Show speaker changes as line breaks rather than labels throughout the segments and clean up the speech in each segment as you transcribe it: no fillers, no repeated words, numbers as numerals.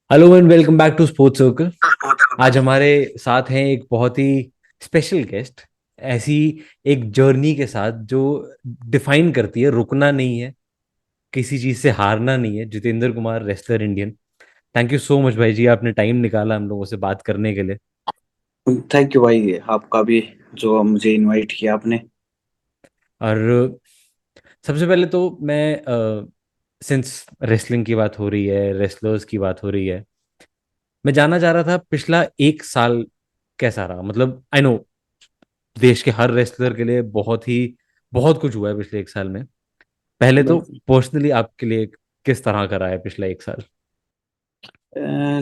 Hello and welcome back to sports circle. आज हमारे साथ हैं एक बहुत ही स्पेशल गेस्ट। ऐसी एक जर्नी के साथ जो डिफाइन करती है रुकना नहीं है, किसी चीज से हारना नहीं है। Jitendra Kumar, wrestler Indian. Thank you so much भाई जी, आपने टाइम निकाला हम लोगों से बात करने के लिए।
थैंक यू भाई, आपका भी जो मुझे इनवाइट किया आपने।
और सबसे पहले तो मैं सिंस रेसलिंग की बात हो रही है, रेसलर्स की बात हो रही है, मैं जानना चाह रहा था पिछला एक साल कैसा रहा। मतलब आई नो देश के हर रेसलर के लिए बहुत कुछ हुआ है पिछले एक साल में। पहले तो
बिल्कुल।
पर्सनली आपके लिए किस तरह का रहा है पिछला एक साल?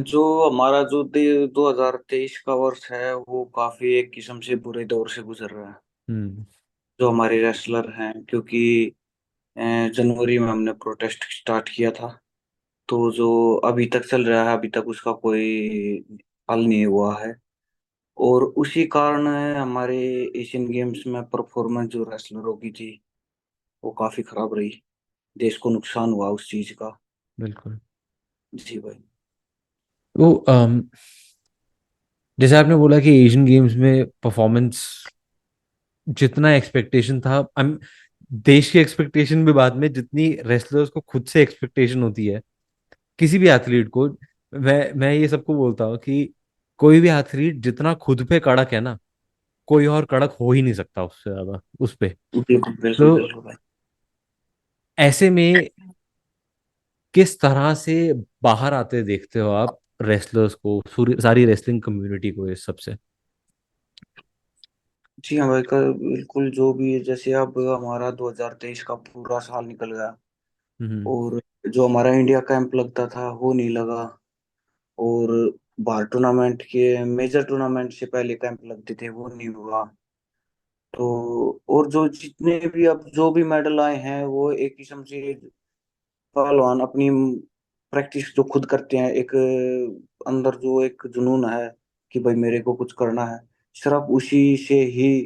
जो हमारा जो 2023 का वर्ष है वो काफी एक किस्म से बुरे दौर से गुजर रहा है।
हम्म।
जो हमारे रेसलर हैं, क्योंकि अ, जनवरी में हमने प्रोटेस्ट स्टार्ट किया था। तो जो अभी तक चल रहा है, अभी तक उसका कोई हल नहीं हुआ है। और उसी कारण हमारे एशियन गेम्स में परफॉर्मेंस जो रेसलरों की थी वो काफी खराब रही। देश को नुकसान हुआ उस चीज का।
बिल्कुल।
जी भाई।
वो जैसे आपने बोला कि एशियन गेम्स में परफॉर्मेंस जितना एक्सपेक्टेशन था, देश की एक्सपेक्टेशन भी बाद में, जितनी रेसलर्स को खुद से एक्सपेक्टेशन होती है किसी भी एथलीट को। मैं ये सबको बोलता हूँ कि कोई भी एथलीट जितना खुद पे कड़क है ना, कोई और कड़क हो ही नहीं सकता उससे ज्यादा उस पे।
बिल्कुल बिल्कुल
तो
बिल्कुल भाई।
ऐसे में किस तरह से बाहर आते देखते हो आप रेसलर्स को, सारी रेसलिंग कम्युनिटी को इस सब से?
जी हाँ भाई का बिल्कुल। जो भी जैसे अब हमारा 2023 का पूरा साल निकल गया
हम्म।
और जो हमारा इंडिया कैंप लगता था वो नहीं लगा। और बाहर टूर्नामेंट के मेजर टूर्नामेंट से पहले कैंप लगते थे वो नहीं हुआ। तो और जो जितने भी अब जो भी मेडल आए हैं वो एक किस्म से पहलवान अपनी प्रैक्टिस जो खुद करते हैं, एक अंदर जो एक जुनून है कि भाई मेरे को कुछ करना है, सिर्फ उसी से ही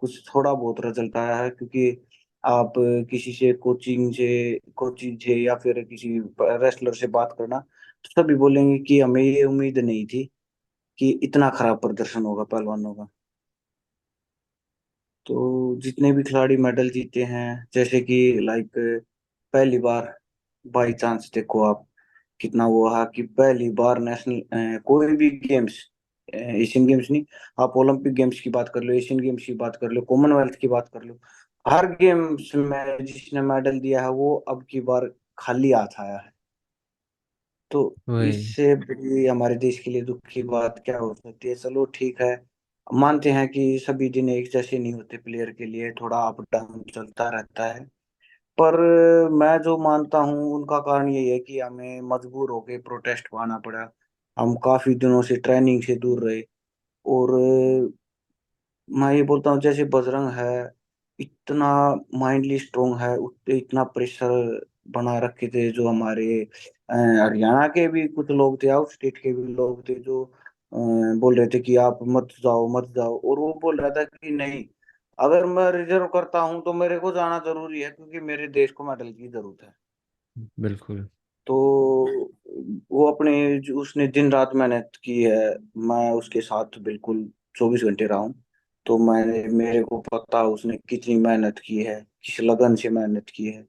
कुछ थोड़ा बहुत रिजल्ट आया है। क्योंकि आप किसी से कोचिंग से या फिर किसी रेसलर से बात करना तो सभी बोलेंगे कि हमें ये उम्मीद नहीं थी कि इतना खराब प्रदर्शन होगा पहलवानों का। तो जितने भी खिलाड़ी मेडल जीते हैं, जैसे कि लाइक पहली बार, बाई चांस देखो आप कितना वो रहा कि पहली बार नेशनल कोई भी गेम्स, एशियन गेम्स नहीं, आप ओलंपिक गेम्स की बात कर लो, एशियन गेम्स की बात कर लो, कॉमनवेल्थ की बात कर लो, हर गेम्स में जिसने मेडल दिया है वो अब की बार खाली हाथ आया है। तो
वही।
इससे बड़ी हमारे देश के लिए दुख की बात क्या हो सकती है। चलो ठीक है, मानते हैं कि सभी दिन एक जैसे नहीं होते, प्लेयर के लिए थोड़ा अप डाउन चलता रहता है। पर मैं जो मानता हूँ उनका कारण यही है कि हमें मजबूर होके प्रोटेस्ट पाना पड़ा। हम काफी दिनों से ट्रेनिंग से दूर रहे। और मैं ये बोलता हूँ जैसे बजरंग है, इतना माइंडली स्ट्रोंग है, इतना प्रेशर बना रखे थे। जो हमारे हरियाणा के भी कुछ लोग थे, आउट स्टेट के भी लोग थे, जो बोल रहे थे कि आप मत जाओ मत जाओ। और वो बोल रहा था कि नहीं, अगर मैं रिजर्व करता हूँ तो मेरे को जाना जरूरी है क्योंकि मेरे देश को मेडल की जरूरत है।
बिल्कुल।
तो वो अपने उसने दिन रात मेहनत की है। मैं उसके साथ बिल्कुल 24 घंटे रहा हूँ। तो मैंने मेरे को पता उसने कितनी मेहनत की है, किस लगन से मेहनत की है।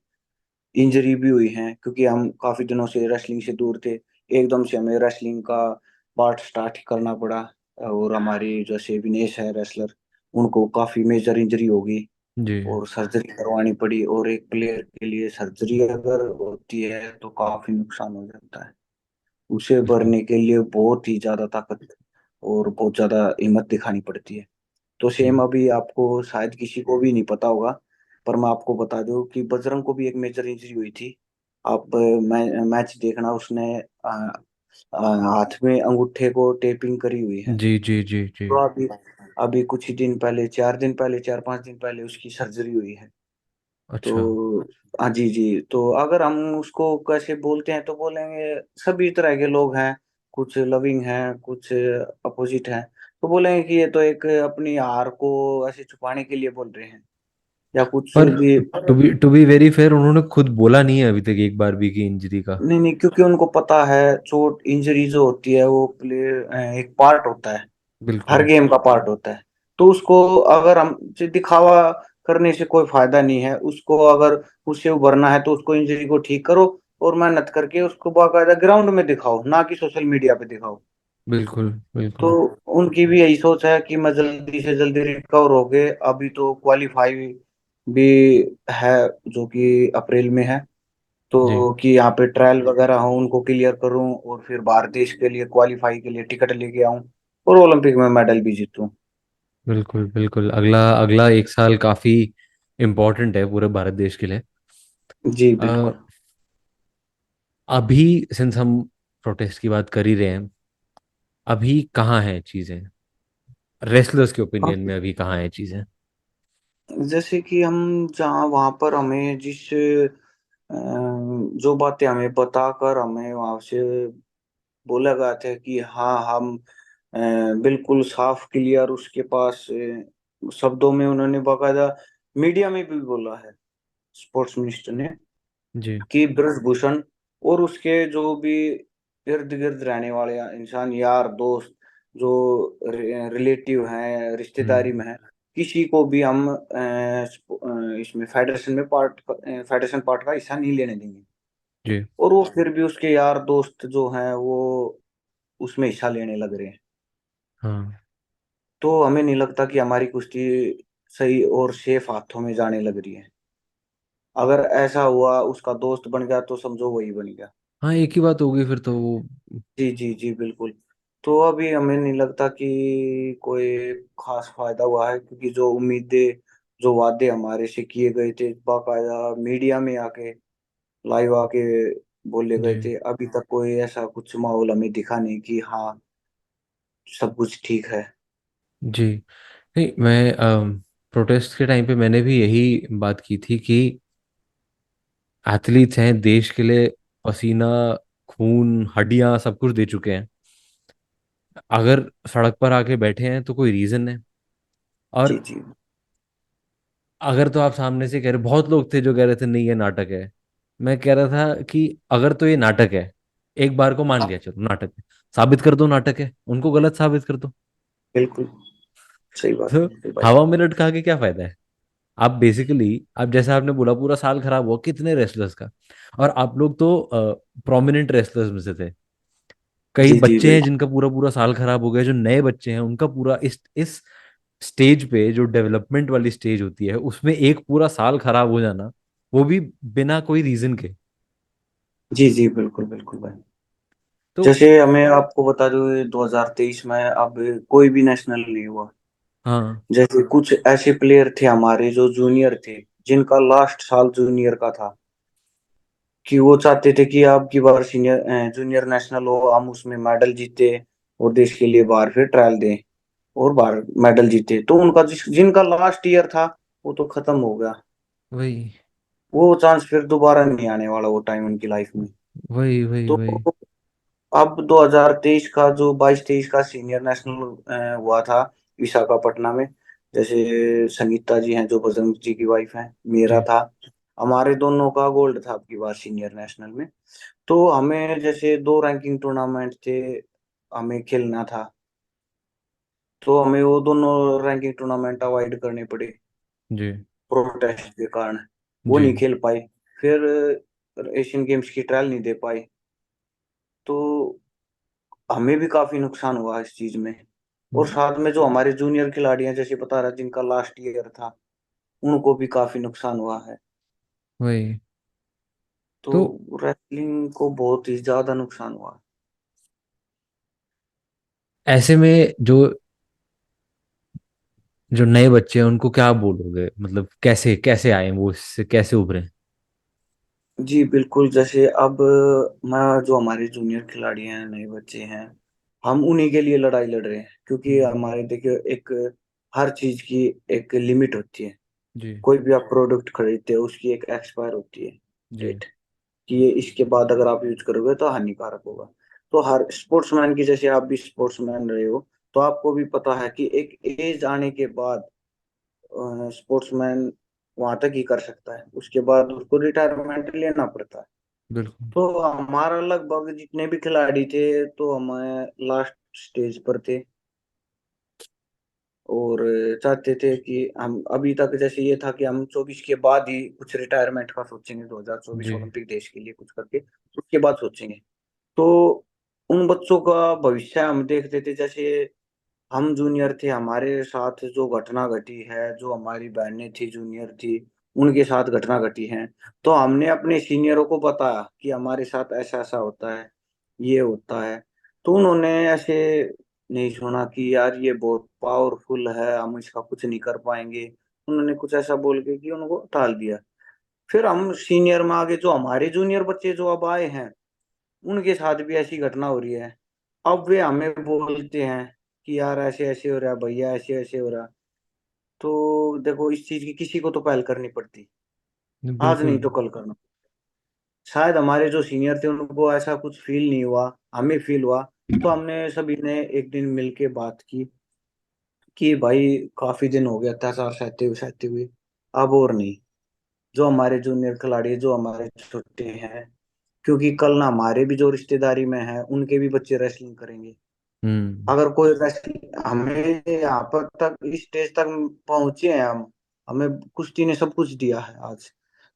इंजरी भी हुई है क्योंकि हम काफी दिनों से रेसलिंग से दूर थे। एकदम से हमें रेसलिंग का पार्ट स्टार्ट करना पड़ा। और हमारी जैसे विनेश है रेसलर, उनको काफी मेजर इंजरी होगी
जी।
और सर्जरी करवानी पड़ी। और एक प्लेयर के लिए सर्जरी अगर होती है तो काफी नुकसान हो जाता है। उसे
बिल्कुल।
भरने के लिए बहुत ही ज्यादा ताकत और बहुत ज्यादा हिम्मत दिखानी पड़ती है। तो सेम
जी
अभी आपको शायद किसी को भी नहीं पता होगा, पर मैं आपको बता दूं कि बजरंग को भी एक मेजर इंजरी हुई थी। आप मैच देखना, उसने हाथ में अंगूठे को टेपिंग करी हुई है।
जी जी जी जी।
तो अभी अभी कुछ ही दिन पहले, 4 दिन पहले, 4-5 दिन पहले उसकी सर्जरी हुई है।
अच्छा।
तो हाँ जी जी। तो अगर हम उसको कैसे बोलते हैं तो बोलेंगे, सभी तरह के लोग हैं, कुछ लविंग हैं, कुछ अपोजिट हैं। तो बोलेंगे कि ये तो एक अपनी हार को ऐसे छुपाने के लिए बोल रहे हैं। या कुछ
पर
भी।
टू बी वेरी फेयर, उन्होंने खुद बोला नहीं है अभी तक एक बार भी कि इंजरी का।
नहीं नहीं, क्योंकि उनको पता है चोट इंजरी जो होती है वो प्लेयर एक पार्ट होता है, हर
बिल्कुल
गेम का पार्ट होता है। तो उसको अगर हम से दिखावा करने से कोई फायदा नहीं है, उसको अगर उससे उभरना है तो उसको इंजरी को ठीक करो और मेहनत करके उसको बाकायदा ग्राउंड में दिखाओ, ना कि सोशल मीडिया पे दिखाओ।
बिल्कुल
तो
बिल्कुल।
उनकी भी यही सोच है कि मैं जल्दी से जल्दी रिकवर हो गए। अभी तो क्वालिफाई भी है, जो कि अप्रैल में है।
जी
तो कि यहाँ पे ट्रायल वगैरह हो उनको क्लियर करूं और फिर बाहर देश के लिए क्वालिफाई के लिए टिकट लेके आऊं और ओलंपिक में मेडल भी जीतूं।
बिल्कुल बिल्कुल, अगला अगला एक साल काफी इम्पोर्टेंट है पूरे भारत देश के लिए।
जी
अ,
बिल्कुल।
अभी सिंस हम प्रोटेस्ट की बात कर ही रहे हैं, अभी कहाँ हैं चीजें? रेसलर्स के ओपिनियन में अभी कहाँ हैं चीजें?
जैसे कि हम जहाँ वहां पर हमें जिस जो बातें हमें बताकर हमें वहां से बोला गया था कि हाँ हम बिल्कुल साफ क्लियर उसके पास शब्दों में उन्होंने बाकायदा मीडिया में भी बोला है स्पोर्ट्स मिनिस्टर ने
जी
कि ब्रजभूषण और उसके जो भी इर्द गिर्द रहने वाले इंसान, यार दोस्त, जो रिलेटिव हैं, रिश्तेदारी
हम्म।
में है, किसी को भी हम इसमें फेडरेशन पार्ट का हिस्सा नहीं लेने देंगे।
जी
और वो फिर भी उसके यार दोस्त जो हैं वो उसमें हिस्सा लेने लग रहे हैं।
हाँ
तो हमें नहीं लगता कि हमारी कुश्ती सही और सेफ हाथों में जाने लग रही है। अगर ऐसा हुआ उसका दोस्त बन गया तो समझो वही बन गया।
हाँ, एक ही बात होगी फिर तो वो।
जी जी जी बिल्कुल। तो अभी हमें नहीं लगता कि कोई खास फायदा हुआ है, क्योंकि जो उम्मीदें, जो वादे हमारे से किए गए थे बाकायदा मीडिया में आके, लाइव आके बोले
जी
गए थे, अभी तक कोई ऐसा कुछ माहौल हमें दिखा नहीं कि हाँ सब कुछ ठीक है।
जी। नहीं, मैं प्रोटेस्ट के टाइम पे मैंने भी यही बात की थी कि एथलीट्स हैं, देश के लिए पसीना, खून, हड्डियां सब कुछ दे चुके हैं। अगर सड़क पर आके बैठे हैं तो कोई रीजन है।
जी
और
जी
अगर तो आप सामने से कह रहे, बहुत लोग थे जो कह रहे थे नहीं ये नाटक है। मैं कह रहा था कि अगर तो ये नाटक है, एक बार को मान लिया चलो नाटक है, साबित कर दो नाटक है, उनको गलत साबित कर दो।
बिल्कुल। सही बात
तो
है भाई।
हवा में लटका के क्या फायदा है? आप बेसिकली, आप जैसा आपने बोला पूरा साल खराब हुआ कितने रेसलर्स का। और आप लोग तो प्रोमिनेंट रेसलर्स में से थे। कई
जी जी
बच्चे हैं
बिल्कुल।
जिनका पूरा पूरा साल खराब हो गया, जो नए बच्चे हैं उनका पूरा इस स्टेज पे, जो डेवलपमेंट वाली स्टेज होती है, उसमें एक पूरा साल खराब हो जाना, वो भी बिना कोई रीजन के।
जी जी बिल्कुल बिल्कुल भाई।
तो
जैसे हमें आपको बता दूं 2023 में अब कोई भी नेशनल नहीं हुआ।
हाँ
जैसे कुछ ऐसे प्लेयर थे हमारे जो जूनियर थे, जिनका लास्ट साल जूनियर का था, कि वो चाहते थे कि अब की बार सीनियर जूनियर नेशनल हो, हम उसमें मेडल जीते और देश के लिए बाहर फिर ट्रायल दें और बाहर मेडल जीते। तो उनका जिनका लास्ट ईयर था वो तो खत्म हो गया।
वही
वो चांस फिर दोबारा नहीं आने वाला वो टाइम उनकी लाइफ में।
वही वही
तो
वही।
अब 2023 का जो 22-23 का सीनियर नेशनल हुआ था विशाखापट्टनम में, जैसे संगीता जी हैं जो बजरंग जी की वाइफ हैं, मेरा
जी
था, हमारे दोनों का गोल्ड था अब की बार सीनियर नेशनल में। तो हमें जैसे दो रैंकिंग टूर्नामेंट थे, हमें खेलना था, तो हमें वो दोनों रैंकिंग टूर्नामेंट अवॉइड करने पड़े
जी
प्रोटेस्ट के कारण। वो
जी
नहीं खेल पाए। फिर एशियन गेम्स की ट्रायल नहीं दे पाए। तो हमें भी काफी नुकसान हुआ इस चीज में। और साथ में जो हमारे जूनियर खिलाड़ी हैं, जैसे बता रहा जिनका लास्ट ईयर था, उनको भी काफी नुकसान हुआ है।
वही।
तो
तो
रेसलिंग को बहुत ही ज्यादा नुकसान हुआ।
ऐसे में जो जो नए बच्चे हैं उनको क्या बोलोगे, मतलब कैसे कैसे आए वो, इससे कैसे उभरे?
जी बिल्कुल। जैसे अब मैं जो हमारे जूनियर खिलाड़ी हैं, नए बच्चे हैं, हम उन्हीं के लिए लड़ाई लड़ रहे हैं, क्योंकि
हम्म।
हमारे देखिए एक हर चीज की एक लिमिट होती है।
जी
कोई भी आप प्रोडक्ट खरीदते हो उसकी एक एक्सपायर होती है
जी
डेट, कि ये इसके बाद अगर आप यूज करोगे तो हानिकारक होगा। तो हर स्पोर्ट्समैन की, जैसे आप भी स्पोर्ट्समैन रहे हो, तो आपको भी पता है कि एक एज आने के बाद स्पोर्ट्समैन वहां तक ही कर सकता है, उसके बाद उसको रिटायरमेंट लेना पड़ता है।
बिल्कुल।
तो हमारा लगभग जितने भी खिलाड़ी थे तो हम लास्ट स्टेज पर थे, और चाहते थे कि हम अभी तक जैसे ये था कि हम 24 के बाद ही कुछ रिटायरमेंट का सोचेंगे, 2024
जी।
ओलंपिक देश के लिए कुछ करके उसके बाद सोचेंगे। तो उन बच्चों का भविष्य हम देखते थे, जैसे हम जूनियर थे, हमारे साथ जो घटना घटी है, जो हमारी बहनें थी जूनियर थी, उनके साथ घटना घटी है, तो हमने अपने सीनियरों को बताया कि हमारे साथ ऐसा ऐसा होता है, ये होता है। तो उन्होंने ऐसे नहीं सुना कि यार ये बहुत पावरफुल है, हम इसका कुछ नहीं कर पाएंगे। उन्होंने कुछ ऐसा बोल के कि उनको टाल दिया। फिर हम सीनियर में आगे, जो हमारे जूनियर बच्चे जो अब आए हैं, उनके साथ भी ऐसी घटना हो रही है। अब वे हमें बोलते हैं कि यार ऐसे ऐसे हो रहा है भैया, ऐसे ऐसे हो रहा है। तो देखो, इस चीज की किसी को तो पहल करनी पड़ती, आज
बिल्कुल।
नहीं तो कल करना। शायद हमारे जो सीनियर थे उनको ऐसा कुछ फील नहीं हुआ, हमें फील हुआ। तो हमने सभी ने एक दिन मिलके बात की कि भाई काफी दिन हो गया अत्याचार सहते हुए, अब और नहीं। जो हमारे जूनियर खिलाड़ी, जो हमारे छोटे हैं, क्योंकि कल ना हमारे भी जो रिश्तेदारी में है उनके भी बच्चे रेसलिंग करेंगे।
हम्म।
अगर कोई रेसलिंग, हमें यहाँ पर तक इस स्टेज तक पहुंचे हैं हम, हमें कुश्ती ने सब कुछ दिया है आज।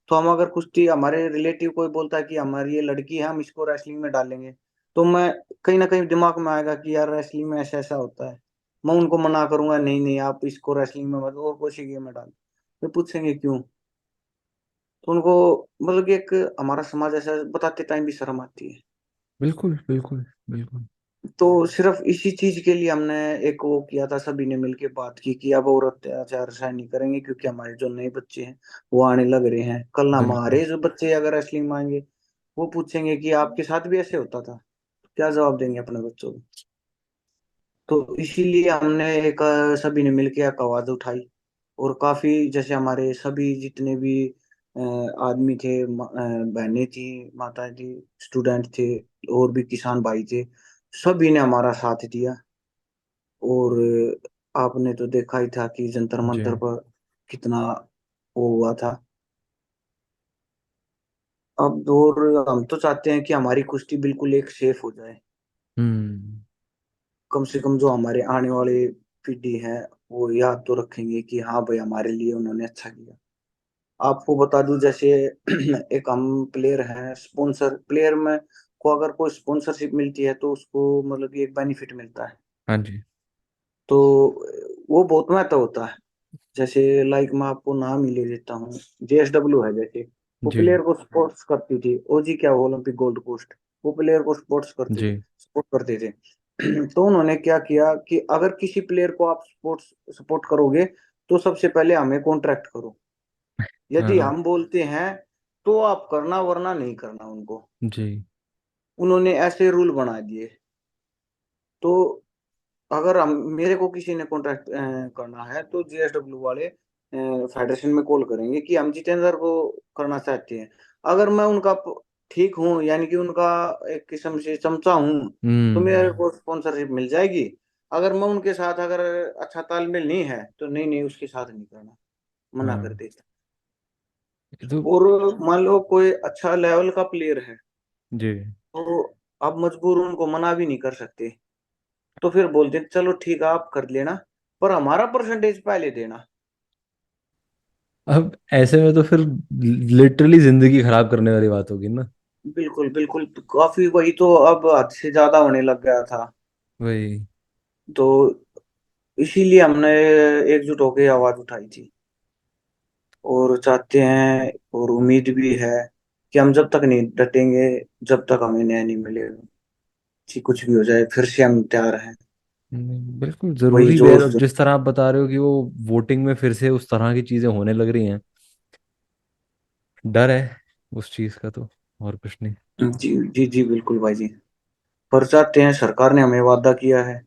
तो हम अगर कुश्ती, हमारे रिलेटिव कोई बोलता है कि हमारी ये लड़की है, हम इसको रेसलिंग में डालेंगे, तो मैं कहीं ना कहीं दिमाग में आएगा कि यार रेसलिंग में ऐसा ऐसा होता है। मैं उनको मना करूंगा, नहीं नहीं आप इसको रेसलिंग में मत, और कोई गेम में डाल। वे पूछेंगे क्यों। तो उनको मतलब कि एक हमारा समाज ऐसा, बताते टाइम भी शर्म आती है।
बिल्कुल बिल्कुल बिल्कुल।
तो सिर्फ इसी चीज के लिए हमने एक वो किया था, सभी ने मिलके बात की कि अब और अत्याचार सहन नहीं करेंगे, क्योंकि हमारे जो नए बच्चे हैं वो आने लग रहे हैं। कल ना
बिल्कुल
हमारे जो बच्चे अगर रेसलिंग में आएंगे, वो पूछेंगे कि आपके साथ भी ऐसे होता था, क्या जवाब देंगे अपने बच्चों को। तो इसीलिए हमने एक सभी ने मिलके एक आवाज उठाई। और काफी, जैसे हमारे सभी जितने भी आदमी थे, बहनें थी, माताएं थी, स्टूडेंट थे, और भी किसान भाई थे, सभी ने हमारा साथ दिया। और आपने तो देखा ही था कि जंतर
जी।
मंतर पर कितना वो हुआ था। अब और हम तो चाहते हैं कि हमारी कुश्ती बिल्कुल एक सेफ हो जाए।
हम्म।
कम से कम जो हमारे आने वाले पीढ़ी है वो याद तो रखेंगे कि हाँ भाई हमारे लिए उन्होंने अच्छा किया। आपको बता दूं, जैसे एक हम प्लेयर हैं, स्पॉन्सर प्लेयर में को अगर कोई स्पॉन्सरशिप मिलती है तो उसको मतलब कि एक बेनिफिट मिलता है।
हाँ जी।
तो वो बहुत महत्व होता है। जैसे लाइक मैं आपको नाम ही ले देता हूँ, जेएसडब्ल्यू है जैसे, वो
जी।
प्लेयर को सपोर्ट करती थी। ओजी क्या, ओलंपिक गोल्ड कोस्ट, वो प्लेयर को सपोर्ट्स करते थे,
जी।
सपोर्ट करते थे। तो उन्होंने क्या किया कि अगर किसी प्लेयर को आप स्पोर्ट्स सपोर्ट करोगे तो सबसे पहले हमें कॉन्ट्रैक्ट करो। यदि
हाँ।
हम बोलते हैं तो आप करना, वरना नहीं करना उनको।
जी।
उन्होंने ऐसे रूल बना दिए। तो अगर हम, मेरे को किसी ने कॉन्ट्रैक्ट करना है तो जेएसडब्ल्यू वाले फेडरेशन में कॉल करेंगे कि हम जितेंद्र को करना चाहते हैं। अगर मैं उनका ठीक हूँ, यानी कि उनका एक किस्म से चमचा हूँ, तो मेरे
हम्म।
को स्पॉन्सरशिप मिल जाएगी। अगर मैं उनके साथ अगर अच्छा तालमेल नहीं है तो नहीं नहीं, उसके साथ नहीं करना, मना कर
हाँ।
देता।
ये तो।
और मान लो कोई अच्छा लेवल का प्लेयर है,
जी।
तो आप मजबूर उनको मना भी नहीं कर सकते। तो फिर बोलते हैं, चलो ठीक है आप कर लेना, पर हमारा परसेंटेज पहले देना।
अब ऐसे में तो फिर लिटरली जिंदगी खराब करने वाली बात होगी ना।
बिल्कुल बिल्कुल, तो काफी, वही तो अब हद से ज्यादा होने लग गया था।
वही।
तो इसीलिए हमने एकजुट होकर आवाज उठाई थी। और चाहते हैं और उम्मीद भी है कि हम जब तक नहीं डटेंगे, जब तक हमें न्याय नहीं मिलेगा, कि कुछ भी हो जाए फिर से हम तैयार हैं।
बिल्कुल
वही
जरूरी भी है।
जोश
अब जिस तरह आप बता रहे हो कि वो वोटिंग में फिर से उस तरह की चीजें होने लग रही हैं, डर है उस चीज का तो, और कुछ नहीं।
जी जी जी बिल्कुल भाई जी। पर चाहते हैं, सरकार ने हमें वादा किया है,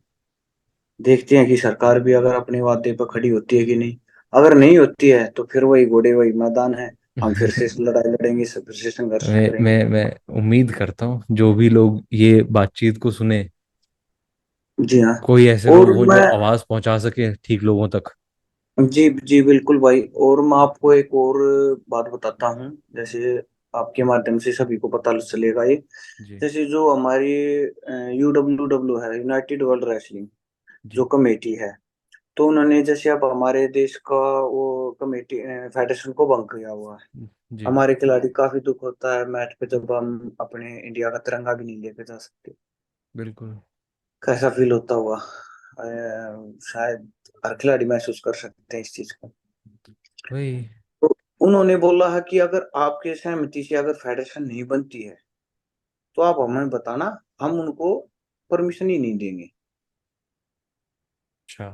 देखते हैं कि सरकार भी अगर अपने वादे पर खड़ी होती है कि नहीं। अगर नहीं होती है तो फिर वही घोड़े वही मैदान है। हम फिर से लड़ाई लड़ेंगे, सब फिर से संघर्ष करेंगे।
मैं उम्मीद करता हूँ जो भी लोग ये बातचीत को सुने,
जी हाँ।
कोई ऐसे
और
लोग हो जो
मैं,
आवाज पहुंचा सके ठीक लोगों तक।
जी जी बिल्कुल भाई। और मैं आपको एक और बात बताता हूँ, जैसे आपके माध्यम से सभी को पता चलेगा ये।
जी।
जैसे जो हमारी UWW है, यूनाइटेड वर्ल्ड रेसलिंग जो
जी।
कमेटी है, तो उन्होंने जैसे अब हमारे देश का वो कमेटी फेडरेशन को भंग किया हुआ है।
जी।
हमारे खिलाड़ी काफी दुख होता है मैच पे जब हम अपने इंडिया का तिरंगा भी नहीं लेके जा सकते।
बिल्कुल।
कैसा फील होता हुआ, शायद हर खिलाड़ी महसूस कर सकते हैं इस चीज को।
वही।
तो उन्होंने बोला है कि अगर आपके सहमति से अगर फेडरेशन नहीं बनती है तो आप हमें बताना, हम उनको परमिशन ही नहीं देंगे।
अच्छा।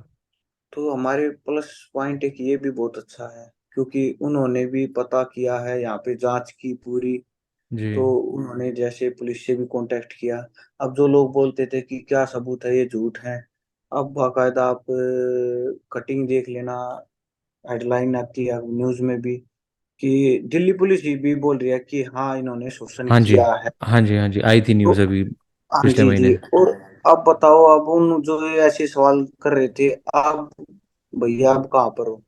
तो हमारे प्लस पॉइंट एक ये भी बहुत अच्छा है, क्योंकि उन्होंने भी पता किया है, यहाँ पे जांच की पूरी।
जी।
तो उन्होंने जैसे पुलिस से भी कांटेक्ट किया। अब जो लोग बोलते थे कि क्या सबूत है, ये झूठ है। अब बाकायदा आप कटिंग देख लेना, हेडलाइन आती है न्यूज में भी कि दिल्ली पुलिस ही भी बोल रही है कि हाँ इन्होंने शोषण
हाँ जी।
किया है।
हाँ जी। हाँ जी, आई थी
तो
न्यूज़ अभी
हाँ
पिछले
जी
महीने।
जी। और अब बताओ, अब उन जो ये ऐसे सवाल कर रहे थे, आप भैया आप कहाँ पर हो?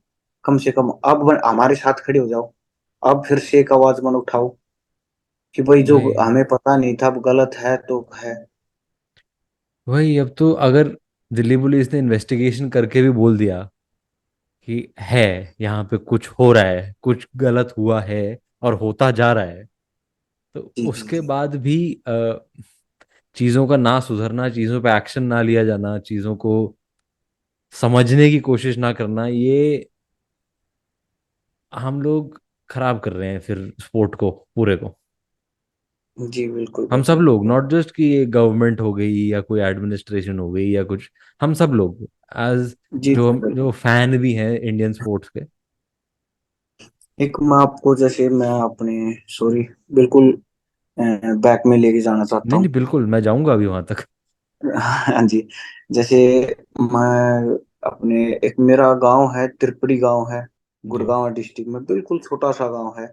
कम से कम अब हमारे साथ खड़े हो जाओ। अब फिर से एक आवाज मन उठाओ कि भाई जो
वही।
हमें पता नहीं था अब गलत है तो है।
वही, अब तो अगर दिल्ली पुलिस ने इन्वेस्टिगेशन करके भी बोल दिया कि है, यहाँ पे कुछ हो रहा है, कुछ गलत हुआ है और होता जा रहा है, तो
जी जी
उसके
जी
बाद भी चीज़ों का ना सुधरना, चीज़ों पे एक्शन ना लिया जाना, चीज़ों को समझने की कोशिश ना करना, ये हम लोग खराब कर रहे हैं फिर स्पोर्ट को, पूरे को।
जी बिल्कुल
हम
भाई
सब
बिल्कुल
लोग,
भाई।
नॉट जस्ट कि ये गवर्नमेंट हो गई या कोई एडमिनिस्ट्रेशन हो गई या कुछ, हम सब लोग एज
जी
जो
जी
जो
बिल्कुल।
फैन भी हैं इंडियन स्पोर्ट्स के।
एक मैं आपको जैसे मैं अपने, सॉरी, बिल्कुल बैक में लेके जाना चाहता
नहीं नहीं,
हूँ।
बिल्कुल मैं जाऊंगा अभी वहां तक।
हाँ जी। जैसे मैं अपने, एक मेरा गांव है, त्रिपुरी गांव है,
जी।
गुड़गांव डिस्ट्रिक्ट में, बिल्कुल छोटा सा गांव है।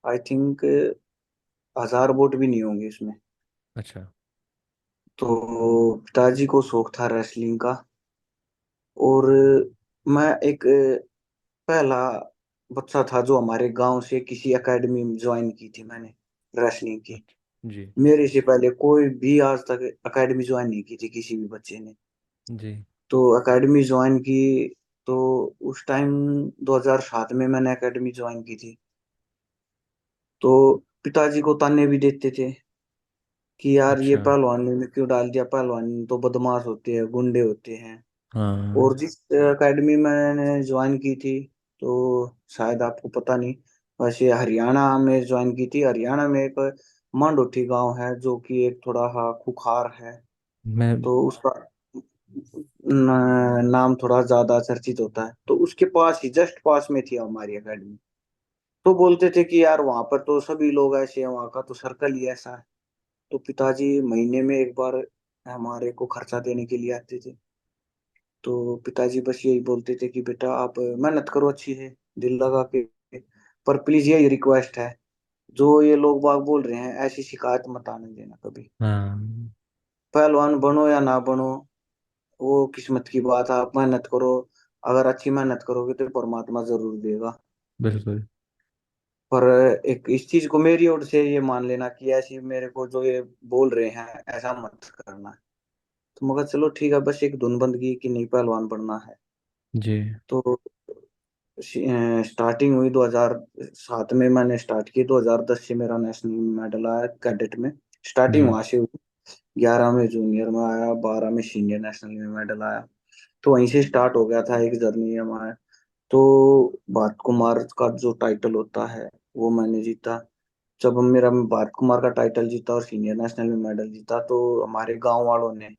आई थिंक 1000 वोट भी नहीं होंगे इसमें।
अच्छा।
तो पिताजी को शौक था रेसलिंग का। और मैं एक पहला बच्चा था जो हमारे गांव से किसी एकेडमी में ज्वाइन की थी मैंने, रेसलिंग की।
अच्छा। जी।
मेरे से पहले कोई भी आज तक एकेडमी ज्वाइन नहीं की थी किसी भी बच्चे ने।
जी।
तो एकेडमी ज्वाइन की, तो उस टाइम 2007 में मैंने एकेडमी ज्वाइन की थी। तो पिताजी को ताने भी देते थे कि यार ये
अच्छा।
पहलवानी में क्यों डाल दिया, पहलवानी तो बदमाश होते हैं, गुंडे होते हैं।
हाँ।
और जिस एकेडमी मैंने ज्वाइन की थी, तो शायद आपको पता नहीं, वैसे हरियाणा में ज्वाइन की थी। हरियाणा में एक मांडोठी गांव है जो कि एक थोड़ा सा खुखार है।
मैं।
तो उसका नाम थोड़ा ज्यादा चर्चित होता है। तो उसके पास ही, जस्ट पास में थी हमारी एकेडमी। तो बोलते थे कि यार वहां पर तो सभी लोग ऐसे हैं, वहां का तो सर्कल ही ऐसा है। तो पिताजी महीने में एक बार हमारे को खर्चा देने के लिए आते थे। तो पिताजी बस यही बोलते थे कि बेटा आप मेहनत करो अच्छी है, दिल लगा के, पर प्लीज यही रिक्वेस्ट है, जो ये लोग बाग बोल रहे हैं ऐसी शिकायत मत आने देना कभी।
हाँ।
पहलवान बनो या ना बनो, वो किस्मत की बात है, आप मेहनत करो। अगर अच्छी मेहनत करोगे तो परमात्मा जरूर देगा।
बिल्कुल।
पर एक इस चीज को मेरी ओर से ये मान लेना कि ऐसी मेरे को जो ये बोल रहे हैं ऐसा मत करना। तो मगर चलो ठीक है, बस एक धुन बंद की कि नहीं पहलवान बनना है।
जी।
तो स्टार्टिंग हुई 2007 में, मैंने स्टार्ट की 2010 से मेरा नेशनल मेडल आया कैडेट में। स्टार्टिंग
जी।
वहां से हुई। 11 में जूनियर में आया, 12 में सीनियर नेशनल में मेडल आया। तो वहीं से स्टार्ट हो गया था एक जर्नी हमारा। तो भारत कुमार का जो टाइटल होता है वो मैंने जीता। जब मेरा भारत कुमार का टाइटल जीता और सीनियर नेशनल में मेडल जीता, तो हमारे गांव वालों ने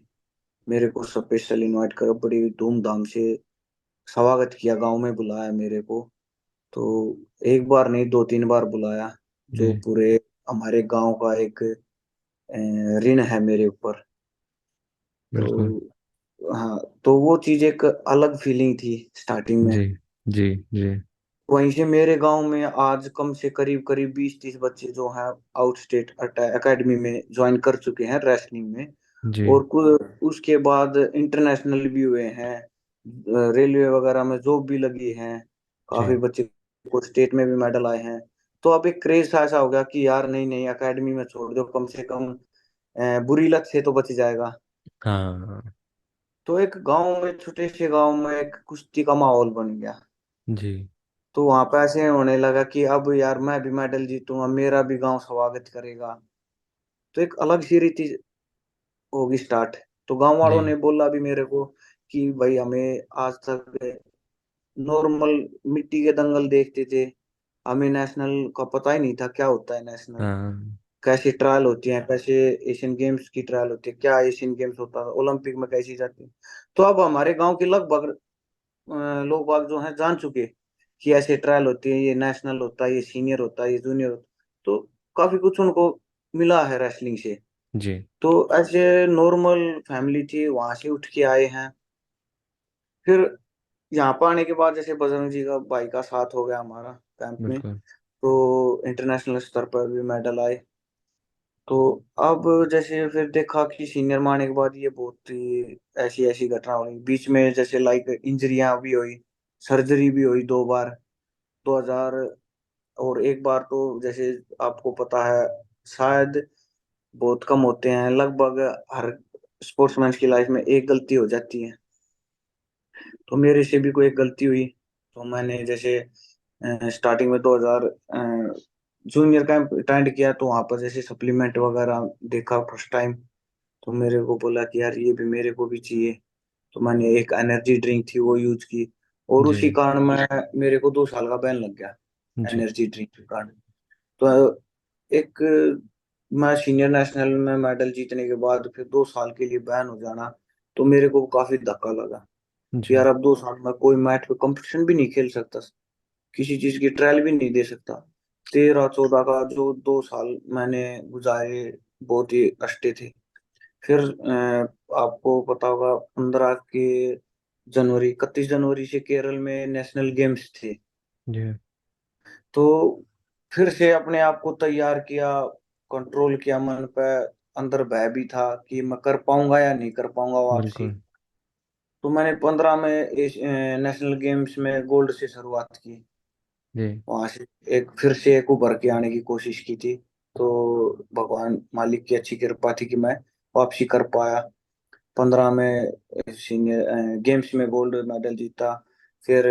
मेरे को स्पेशल इनवाइट कर बड़ी धूमधाम से स्वागत किया, गांव में बुलाया मेरे को। तो एक बार नहीं, 2 3 बार बुलाया।
जी।
जो पूरे हमारे गांव का एक ऋण है मेरे ऊपर।
बिल्कुल।
तो हाँ, तो वो चीज एक अलग फीलिंग थी स्टार्टिंग में।
जी। जी। जी।
वहीं से मेरे गांव में आज कम से करीब करीब 20 30 बच्चे जो हैं आउट स्टेट एकेडमी में ज्वाइन कर चुके हैं रेसलिंग में।
जी।
और उसके बाद इंटरनेशनल भी हुए हैं। रेलवे वगैरह में जॉब भी लगी है, काफी
जी।
बच्चे को स्टेट में भी मेडल आए हैं। तो अब एक क्रेज ऐसा हो गया कि यार नहीं नहीं, एकेडमी में छोड़ दो, कम से कम बुरी लत से तो बच जाएगा।
हाँ।
तो एक गांव में, छोटे से गांव में एक कुश्ती का माहौल बन गया।
जी।
तो वहां पे ऐसे होने लगा कि अब यार मैं भी मेडल जीतूंगा, मेरा भी गांव स्वागत करेगा। तो एक अलग सी रीति होगी स्टार्ट। तो गांव
जी।
वालों ने बोला भी मेरे को कि भाई हमें आज तक नॉर्मल मिट्टी के दंगल देखते थे, हमें नेशनल का पता ही नहीं था क्या होता है नेशनल,
हाँ।
कैसे ट्रायल होती है, कैसे एशियन गेम्स की ट्रायल होती है, क्या एशियन गेम्स होता है, ओलंपिक में कैसी जाती है। तो अब हमारे गांव के लगभग लोग बाग जो हैं जान चुके कि ऐसे ट्रायल होती है, ये नेशनल होता है, ये सीनियर होता है, ये जूनियर होता है। तो काफी कुछ उनको मिला है रेसलिंग से।
जी।
तो ऐसे नॉर्मल फैमिली थी, वहां से उठ के आए हैं। फिर यहाँ पर आने के बाद जैसे बजरंग जी का भाई का साथ हो गया हमारा कैंप में,
बिल्कुल।
तो इंटरनेशनल स्तर पर भी मेडल आए। तो अब जैसे फिर देखा कि सीनियर में आने के बाद ये बहुत ही ऐसी ऐसी घटना हुई बीच में, जैसे लाइक इंजरियां भी हुई, सर्जरी भी हुई 2 बार, 2000, और एक बार तो जैसे आपको पता है शायद, बहुत कम होते हैं, लगभग हर स्पोर्ट्समैन की लाइफ में एक गलती हो जाती है। तो मेरे से भी कोई एक गलती हुई। तो मैंने जैसे स्टार्टिंग में 2000 जूनियर कैंप अटेंड किया, तो वहां पर जैसे सप्लीमेंट वगैरह देखा फर्स्ट टाइम। तो मेरे को बोला कि यार ये भी मेरे को भी चाहिए। तो मैंने एक एनर्जी ड्रिंक थी वो यूज की, और
जी।
उसी कारण मैं, मेरे को 2 साल का बैन लग गया
जी।
एनर्जी ड्रिंक के कारण। तो एक, मैं सीनियर नेशनल में मेडल जीतने के बाद फिर 2 साल के लिए बैन हो जाना, तो मेरे को काफी धक्का लगा कि
जी।
यार अब 2 साल में कोई मैच पे कंपटीशन भी नहीं खेल सकता, किसी चीज की ट्रायल भी नहीं दे सकता। 13-14 का जो 2 साल मैंने गुजारे, बहुत ही कष्टे थे। फिर आपको पता होगा 31 जनवरी से केरल में नेशनल गेम्स थे।
जी।
तो फिर से अपने आप को तैयार किया, कंट्रोल किया मन पे। अंदर भय भी था कि मैं कर पाऊंगा या नहीं कर पाऊंगा वापसी।
बिल्कुल।
तो मैंने 15 में नेशनल गेम्स में गोल्ड से शुरुआत की।
जी।
वहां से एक फिर से एक उभर के आने की कोशिश की थी। तो भगवान मालिक की अच्छी कृपा थी कि मैं वापसी कर पाया। 15 में सीनियर गेम्स में गोल्ड मेडल जीता। फिर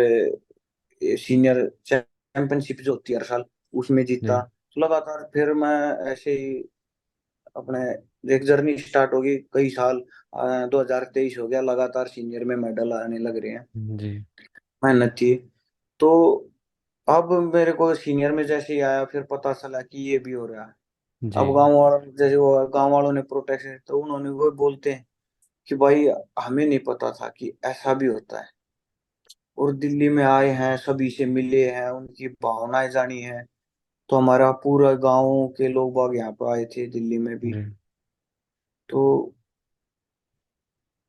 सीनियर चैंपियनशिप जो होती है हर साल, उसमें जीता।
जी।
तो लगातार फिर मैं ऐसे ही अपने, एक जर्नी स्टार्ट होगी कई साल, 2023 हो गया, लगातार सीनियर में मेडल आने लग रहे हैं।
जी।
मेहनत थी। तो अब मेरे को सीनियर में जैसे ही आया, फिर पता चला कि ये भी हो रहा है।
जी।
अब गांव वालों, जैसे वो गांव वालों ने प्रोटेक्शन, तो उन्होंने वो बोलते हैं कि भाई हमें नहीं पता था कि ऐसा भी होता है। और दिल्ली में आए हैं, सभी से मिले हैं, उनकी भावनाएं जानी है। तो हमारा पूरा गांव के लोग बाग यहाँ पे आए थे दिल्ली में भी।
जी।
तो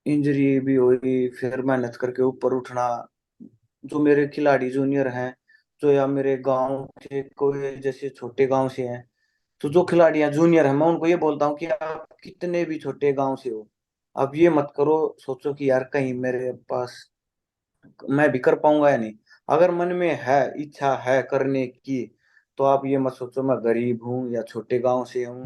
इंजरी भी हुई, फिर मेहनत करके ऊपर उठना। जो मेरे खिलाड़ी जूनियर हैं, जो या मेरे गांव के कोई जैसे छोटे गांव से हैं, तो जो खिलाड़ियां जूनियर हैं, मैं उनको ये बोलता हूँ कि आप कितने भी छोटे गांव से हो, आप ये मत करो सोचो कि यार कहीं मेरे पास मैं भी कर पाऊंगा या नहीं। अगर मन में है, इच्छा है करने की, तो आप ये मत सोचो मैं गरीब हूँ या छोटे गांव से हूँ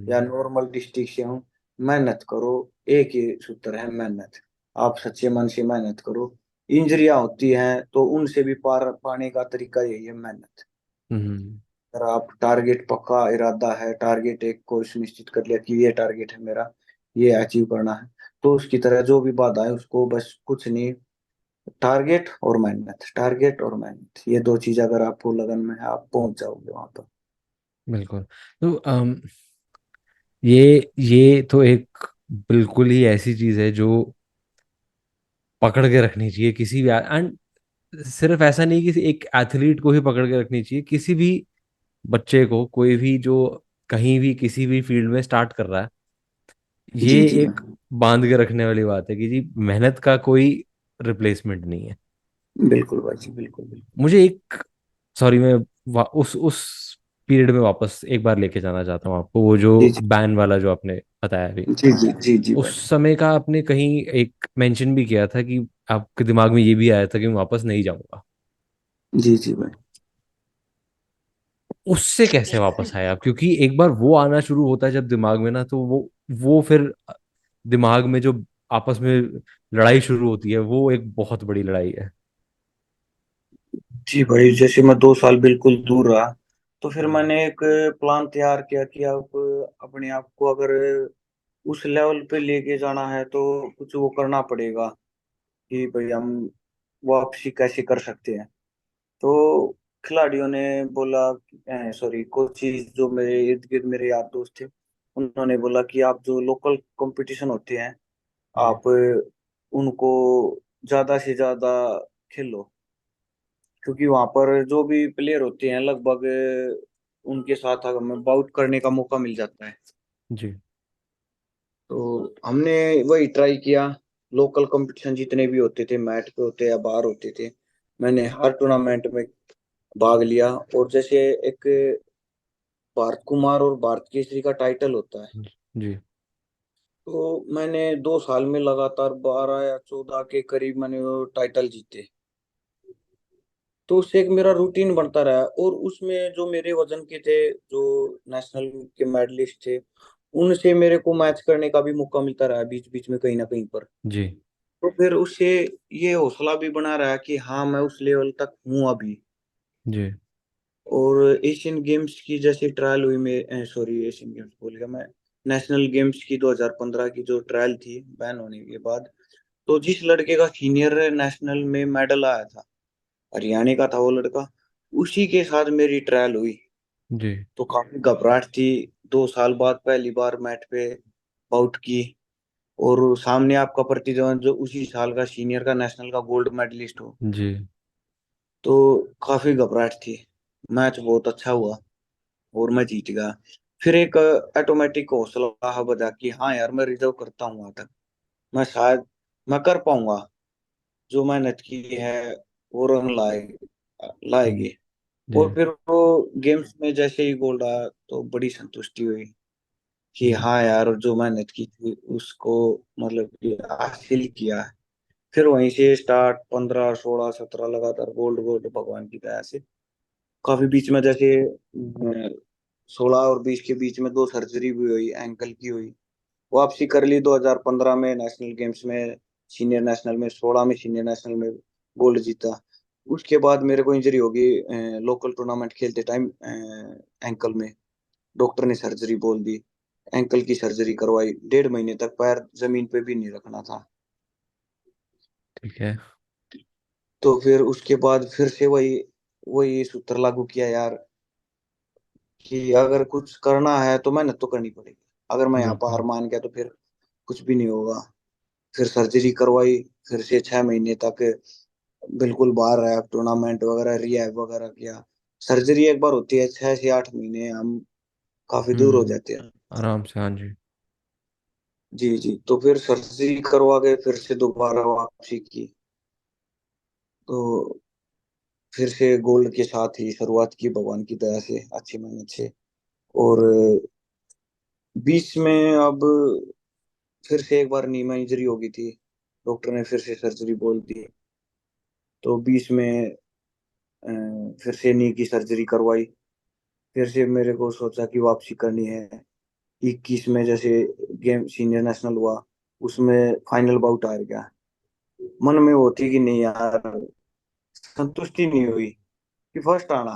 या
हम्म।
नॉर्मल डिस्ट्रिक्ट से हूँ। मेहनत करो, एक ही सूत्र है मेहनत। आप सच्चे मन से मेहनत करो। इंजरियां होती हैं तो उनसे भी पार पाने का तरीका यही है, मेहनत।
हम्म।
अगर आप टारगेट, पक्का इरादा है, टारगेट एक को सुनिश्चित कर लिया कि ये टारगेट है मेरा, ये अचीव करना है, तो उसकी तरह जो भी बाधा है उसको बस कुछ नहीं, टारगेट और मेहनत, टारगेट और मेहनत, ये 2 चीज अगर आपको लगन में है, आप पहुंच जाओगे वहां पर।
बिल्कुल। तो ये तो एक बिल्कुल ही ऐसी चीज है जो पकड़ के रखनी चाहिए किसी भी, एंड सिर्फ ऐसा नहीं कि एक एथलीट को ही पकड़ के रखनी चाहिए, किसी भी बच्चे को, कोई भी जो कहीं भी किसी भी फील्ड में स्टार्ट कर रहा है, ये
जी जी
एक बांध के रखने वाली बात है कि जी मेहनत का कोई रिप्लेसमेंट नहीं है।
बिल्कुल भाई जी, बिल्कुल बिल्कुल।
मुझे एक, सॉरी मैं उस पीरियड में वापस एक बार लेके जाना चाहता हूँ आपको, वो जो
जी जी
बैन वाला जो आपने बताया अभी,
जी जी जी जी
उस
भाई।
समय का आपने कहीं एक मेंशन भी किया था कि आपके दिमाग में ये भी आया था कि मैं वापस नहीं जाऊंगा।
जी जी भाई।
उससे कैसे वापस आए आप? क्योंकि एक बार वो आना शुरू होता है जब दिमाग में ना, तो वो फिर दिमाग में जो आपस में लड़ाई शुरू होती है, वो एक बहुत बड़ी लड़ाई है।
जी भाई, जैसे मैं 2 साल बिल्कुल दूर रहा, तो फिर
हम्म।
मैंने एक प्लान तैयार किया कि अब अपने आप को अगर उस लेवल पे लेके जाना है तो कुछ वो करना पड़ेगा, कि भाई हम वापसी कैसे कर सकते हैं। तो खिलाड़ियों ने बोला, सॉरी कोचेज जो मेरे इर्द गिर्द मेरे यार दोस्त थे, उन्होंने बोला कि आप जो लोकल कंपटीशन होते हैं,
जी।
आप उनको ज्यादा से ज्यादा खेलो, क्योंकि वहां पर जो भी प्लेयर होते हैं लगभग उनके साथ हमें बाउट करने का मौका मिल जाता है।
जी।
तो हमने वही ट्राई किया। लोकल कंपटीशन जितने भी होते थे, मैट पे होते या बाहर होते थे, मैंने हर टूर्नामेंट में भाग लिया। और जैसे एक भारत कुमार और भारत केसरी का टाइटल होता है,
जी।
तो मैंने 2 साल में लगातार 12 या 14 के करीब मैंने वो टाइटल जीते। तो उससे एक मेरा रूटीन बनता रहा, और उसमें जो मेरे वजन के थे, जो नेशनल के मेडलिस्ट थे, उनसे मेरे को मैच करने का भी मौका मिलता रहा बीच बीच में कहीं ना कहीं पर।
जी।
तो फिर उससे ये हौसला भी बना रहा कि हाँ मैं उस लेवल तक हूँ अभी।
जी।
और एशियन गेम्स की जैसे ट्रायल हुई, मैं सॉरी एशियन गेम्स बोल गया मैं, नेशनल गेम्स की 2015 की जो ट्रायल थी बैन होने के बाद, तो जिस लड़के का सीनियर नेशनल में मेडल आया था, हरियाणा का था वो लड़का, उसी के साथ मेरी ट्रायल हुई।
जी।
तो काफी घबराहट थी। 2 साल बाद पहली बार मैट पे बाउट की, और सामने आपका प्रतिद्वंद जो उसी साल का सीनियर का नेशनल का गोल्ड मेडलिस्ट हो,
जी।
तो काफी घबराहट थी। मैच बहुत अच्छा हुआ और मैं जीत गया। फिर एक ऑटोमेटिक हौसला बजा कि हाँ यार मैं रिजर्व करता हूँ वहां तक, मैं शायद मैं कर पाऊंगा, जो मेहनत की है वो रंग लाएगी।
जी।
और फिर वो गेम्स में जैसे ही गोल्ड आया तो बड़ी संतुष्टि हुई कि
जी।
हाँ यार जो मेहनत की थी उसको मतलब कि हासिल किया है। फिर वहीं से स्टार्ट 15 16 17 लगातार गोल्ड गोल्ड भगवान की दया से। काफी बीच में जैसे 16 और 20 के बीच में 2 सर्जरी भी हुई, एंकल की हुई। वापसी कर ली 2015 में नेशनल गेम्स में, सीनियर नेशनल में, 16 में सीनियर नेशनल में गोल्ड जीता। उसके बाद मेरे को इंजरी होगी लोकल टूर्नामेंट खेलते टाइम, एंकल में डॉक्टर ने सर्जरी बोल दी। एंकल की सर्जरी करवाई, 1.5 महीने तक पैर जमीन पे भी नहीं रखना था।
ठीक है।
तो फिर उसके बाद फिर से वही वही सूत्र लागू किया यार, कि अगर कुछ करना है तो मेहनत तो करनी पड़ेगी। अगर मैं यहाँ पर हार
बिल्कुल।
मान गया तो फिर कुछ भी नहीं होगा। फिर सर्जरी करवाई, फिर से 6 महीने तक बिल्कुल बाहर रहा, टूर्नामेंट वगैरह रिहैब वगैरह किया। सर्जरी एक बार होती है 6 से 8 महीने हम काफी दूर हो जाते हैं।
आराम से, हाँ जी।
जी जी। तो फिर सर्जरी करवा के फिर से दोबारा वापसी की, तो फिर से गोल्ड के साथ ही शुरुआत की भगवान की दया से, अच्छी मेहनत से। और बीच में अब फिर से एक बार नी में इंजरी हो गई थी, डॉक्टर ने फिर से सर्जरी बोल दी। तो बीच में अ, फिर से नी की सर्जरी करवाई। फिर से मेरे को सोचा कि वापसी करनी है। 21 में जैसे गेम सीनियर नेशनल हुआ, उसमें फाइनल बाउट हार गया। मन में होती कि नहीं यार, संतुष्टि नहीं हुई कि फर्स्ट आना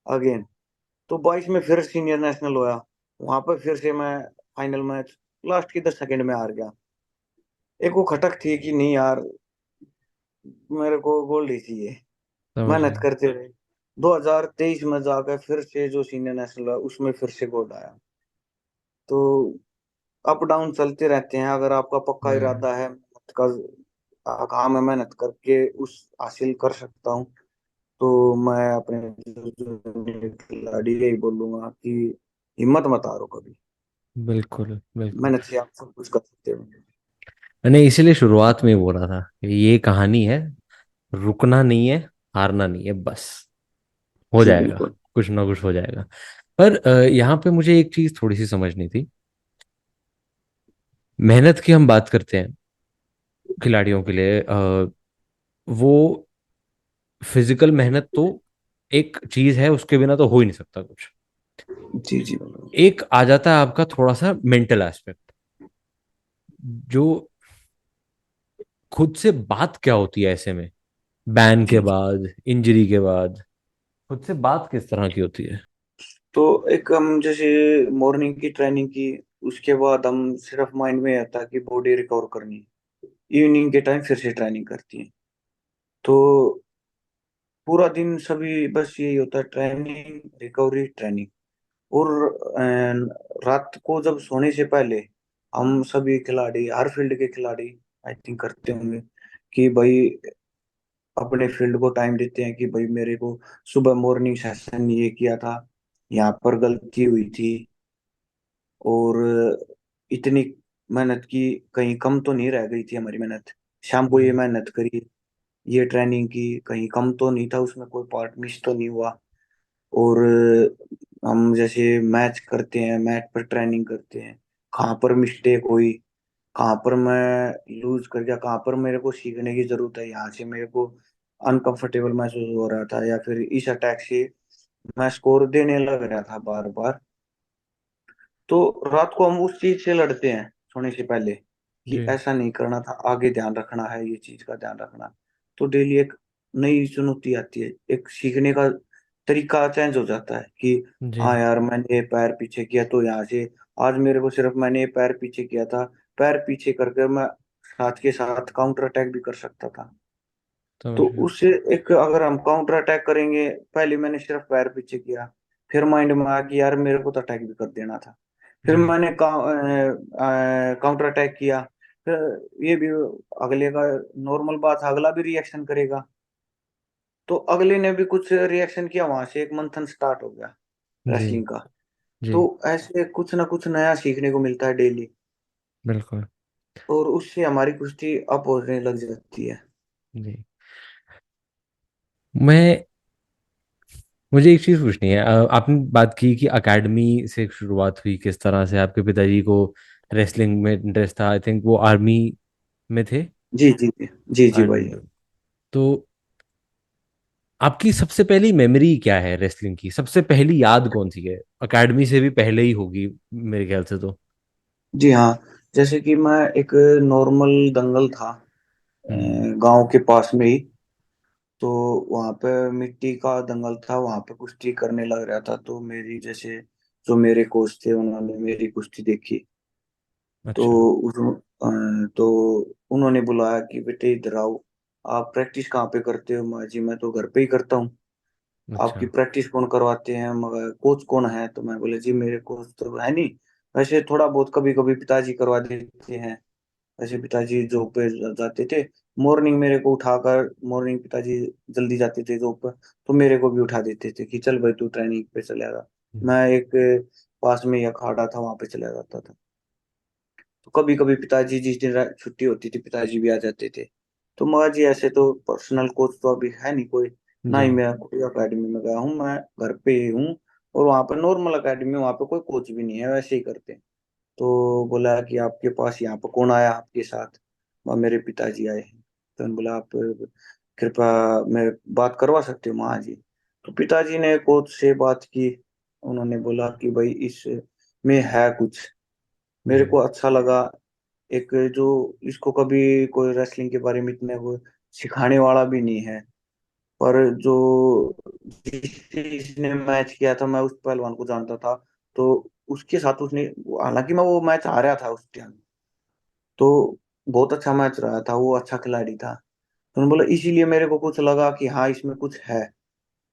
अगेन। तो 22 में फिर सीनियर नेशनल हुआ, वहां पर फिर से मैं फाइनल मैच लास्ट की 10 सेकंड में हार गया। एक वो खटक थी कि नहीं यार, मेरे को गोल्ड ही चाहिए।
समझ
मेहनत
गया।
करते रहे। 2023 में जाकर फिर से जो सीनियर नेशनल हुआ उसमें फिर से गोल्ड आया। तो अप डाउन चलते रहते हैं। अगर आपका पक्का
हम्म।
इरादा है मेहनत का, काम है मेहनत करके उस हासिल कर सकता हूँ, तो मैं अपने जो खिलाड़ी यही बोलूंगा कि हिम्मत मत हारो कभी।
बिल्कुल बिल्कुल।
मेहनत से आप सब कुछ कर सकते हो।
मैंने इसीलिए शुरुआत में ही बोला था कि ये कहानी है, रुकना नहीं है, हारना नहीं है, बस हो
जी
जाएगा,
बिल्कुल।
कुछ ना कुछ हो जाएगा। पर यहाँ पे मुझे एक चीज थोड़ी सी समझनी थी। मेहनत की हम बात करते हैं, खिलाड़ियों के लिए वो फिजिकल मेहनत तो एक चीज है, उसके बिना तो हो ही नहीं सकता कुछ।
जी जी बिल्कुल।
एक आ जाता है आपका थोड़ा सा मेंटल एस्पेक्ट, जो खुद से बात क्या होती है ऐसे में, बैन के
जी जी।
बाद, इंजरी के बाद, खुद से बात किस तरह की होती है।
तो एक हम जैसे मॉर्निंग की ट्रेनिंग की, उसके बाद हम सिर्फ माइंड में आता कि बॉडी रिकवर करनी है। इवनिंग के टाइम फिर से ट्रेनिंग करती है। तो पूरा दिन सभी बस यही होता है, ट्रेनिंग रिकवरी ट्रेनिंग। और रात को जब सोने से पहले हम सभी खिलाड़ी, हर फील्ड के खिलाड़ी आई थिंक करते होंगे कि भाई अपने फील्ड को टाइम देते हैं कि भाई मेरे को सुबह मॉर्निंग सेशन ये किया था, यहाँ पर गलती हुई थी, और इतनी मेहनत की, कहीं कम तो नहीं रह गई थी हमारी मेहनत। शाम को ये
जी
मेहनत करी, ये ट्रेनिंग की, कहीं कम तो नहीं था उसमें, कोई पार्ट मिस तो नहीं हुआ। और हम जैसे मैच करते हैं, मैच पर ट्रेनिंग करते हैं, कहाँ पर मिस्टेक हुई, कहाँ पर मैं लूज कर गया, कहाँ पर मेरे को सीखने की जरूरत है, यहाँ से मेरे को अनकंफर्टेबल महसूस हो रहा था, या फिर इस अटैक से मैं स्कोर देने लग रहा था बार बार। तो रात को हम उस चीज से लड़ते हैं सोने से पहले कि
जी
ऐसा नहीं करना था, आगे ध्यान रखना है, ये चीज का ध्यान रखना। तो डेली एक नई चुनौती आती है, एक सीखने का तरीका चेंज हो जाता है कि
जी।
हाँ यार मैंने ये पैर पीछे किया तो यहाँ से आज मेरे को सिर्फ मैंने ये पैर पीछे किया था, पैर पीछे करके मैं साथ के साथ काउंटर अटैक भी कर सकता था। तो
समझ गया।
उससे एक अगर हम काउंटर अटैक करेंगे, पहले मैंने सिर्फ पैर पीछे किया, फिर माइंड में आया कि यार मेरे को तो अटैक भी कर देना था, फिर
जी
मैंने काउंटर अटैक किया, फिर ये भी अगले का नॉर्मल बात है, अगला भी रिएक्शन करेगा, तो अगले ने भी कुछ रिएक्शन किया, वहां से एक मंथन स्टार्ट हो गया
जी
रेसलिंग का।
जी।
तो ऐसे कुछ ना कुछ नया सीखने को मिलता है डेली,
बिल्कुल।
और उससे हमारी कुश्ती अप होने लग जाती है।
जी। मैं मुझे एक चीज़ पूछनी है। आपने बात की कि एकेडमी से शुरुआत हुई, किस तरह से आपके पिताजी को रेसलिंग में इंटरेस्ट था, आई थिंक वो आर्मी में थे।
जी जी जी। जी जी भाई।
एंड तो आपकी सबसे पहली मेमोरी क्या है रेसलिंग की, सबसे पहली याद कौन सी है। एकेडमी से भी पहले ही होगी मेरे ख्याल से तो।
जी हाँ, जैसे कि मैं एक नॉर्मल दंगल था
हम्म।
गांव के पास में ही। तो वहाँ पे मिट्टी का दंगल था, वहाँ पे कुश्ती करने लग रहा था, तो मेरी जैसे जो मेरे कोच थे उन्होंने मेरी कुश्ती देखी। तो
अच्छा
तो उन्होंने बुलाया कि बेटे इधर आओ, आप प्रैक्टिस कहाँ पे करते हो। मैं जी मैं तो घर पे ही करता हूँ।
अच्छा।
आपकी प्रैक्टिस कौन करवाते हैं, मगर कोच कौन है। तो मैं बोले जी मेरे कोच तो है नहीं, वैसे थोड़ा बहुत कभी कभी पिताजी करवा देते हैं। वैसे पिताजी जॉब पे जाते थे, मॉर्निंग मेरे को उठाकर, मॉर्निंग पिताजी जल्दी जाते थे जॉब पर, तो मेरे को भी उठा देते थे कि चल भाई तू ट्रेनिंग पे चला जा।
हम्म।
मैं एक पास में ही अखाड़ा था, वहां पे चला जाता था। तो कभी कभी पिताजी जिस दिन छुट्टी होती थी पिताजी भी आ जाते थे। तो मगर जी ऐसे तो पर्सनल कोच तो अभी है नहीं कोई, ना
जी
ही मैं कोई अकेडमी में गया हूँ, मैं घर पे ही हूँ। और वहाँ पे नॉर्मल अकेडमी, वहाँ पे कोई कोच भी नहीं है, वैसे ही करते हैं। तो बोला कि आपके पास यहाँ पर कौन आया आपके साथ। मेरे पिताजी आए हैं। तो उन्होंने बोला आप कृपया मैं बात करवा सकते हो माँ जी। तो पिताजी ने कोच से बात की, उन्होंने बोला कि भाई इस में है कुछ, मेरे
जी।
को अच्छा लगा। एक जो इसको कभी कोई रेसलिंग के बारे में इतने वो सिखाने वाला भी नहीं है, पर जो जिससे इसने मैच किया था मैं उस पहलवान को जानता था। तो उसके साथ उसने, हालांकि मैं वो मैच हारा था उस टाइम, तो बहुत अच्छा मैच रहा था, वो अच्छा खिलाड़ी था। तो उन्होंने बोला इसीलिए मेरे को कुछ लगा कि हाँ इसमें कुछ है।
जी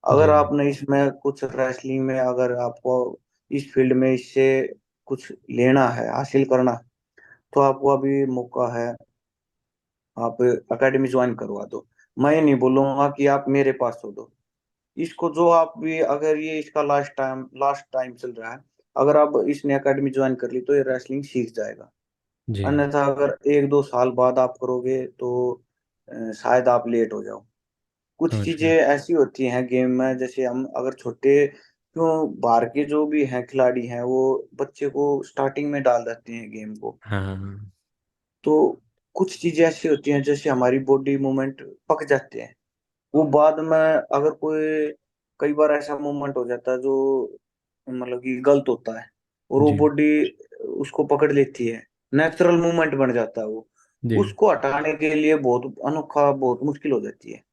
अगर आपने इसमें कुछ रेसलिंग में, अगर आपको इस फील्ड में इससे कुछ लेना है, हासिल करना है, तो आपको अभी मौका है, आप एकेडमी ज्वाइन करवा दो। मैं ये नहीं बोलूंगा कि आप मेरे पास हो दो इसको, जो आप भी, अगर ये इसका लास्ट टाइम चल रहा है, अगर आप इसने एकेडमी ज्वाइन कर ली तो ये रेसलिंग सीख जाएगा।
जी।
अन्यथा अगर 1-2 साल बाद आप करोगे तो शायद आप लेट हो जाओ। कुछ
समझ
चीजें
गया।
ऐसी होती हैं गेम में, जैसे हम अगर छोटे, क्यों बाहर के जो भी हैं खिलाड़ी हैं वो बच्चे को स्टार्टिंग में डाल देते हैं गेम को।
हाँ हाँ, हाँ।
तो कुछ चीजें ऐसी होती हैं जैसे हमारी बॉडी मूवमेंट पक जाते हैं, वो बाद में अगर कोई, कई बार ऐसा मूवमेंट हो जाता है जो मतलब कि गलत होता है, और वो
जी
बॉडी उसको पकड़ लेती है, नेचुरल मूवमेंट बन जाता है वो,
जी।
उसको हटाने के लिए बहुत अनोखा, बहुत मुश्किल हो जाती है।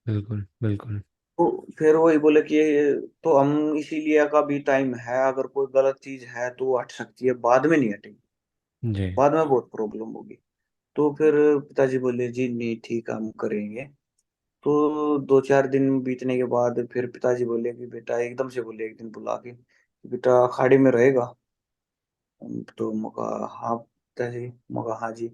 बिल्कुल बिल्कुल।
तो फिर वही बोले कि तो हम इसीलिए का भी टाइम है, अगर कोई गलत चीज है तो वो हट सकती है, बाद में नहीं हटेगी,
जी
बाद में बहुत प्रॉब्लम होगी। तो फिर पिताजी बोले जी नहीं ठीक है हम करेंगे। तो 2-4 दिन बीतने के बाद फिर पिताजी बोले कि बेटा, एकदम से बोले एक दिन बुला के कि बेटा अखाड़े में रहेगा। तो मगा हाँ पिताजी, मगा हाँ जी।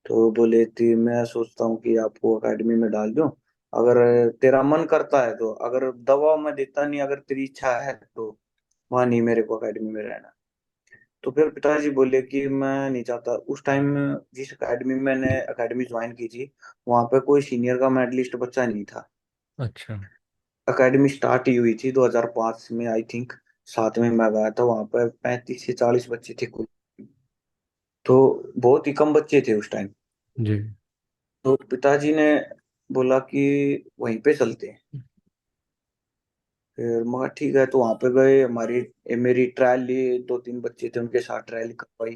तो बोले कि मैं सोचता हूँ कि आपको अकेडमी में डाल दूं, अगर तेरा मन करता है तो, अगर दबाव में देता नहीं, अगर तेरी इच्छा है तो वहाँ नहीं मेरे को अकेडमी में रहना। तो फिर पिताजी बोले कि मैं नहीं चाहता उस टाइम, जिस अकेडमी में मैंने अकेडमी ज्वाइन की थी, वहां पे कोई सीनियर का मेडलिस्ट बच्चा नहीं था।
अच्छा।
एकेडमी स्टार्ट ही हुई थी 2005 में आई थिंक, साथ में मैं गया था, वहां पर 35 से 40 बच्चे थे कुल। तो बहुत ही कम बच्चे थे उस टाइम।
जी
तो पिताजी ने बोला कि वहीं पे चलते हैं। फिर मैं ठीक है, तो वहां पे गए, हमारी मेरी ट्रायल लिए, 2-3 बच्चे थे उनके साथ ट्रायल करवाई।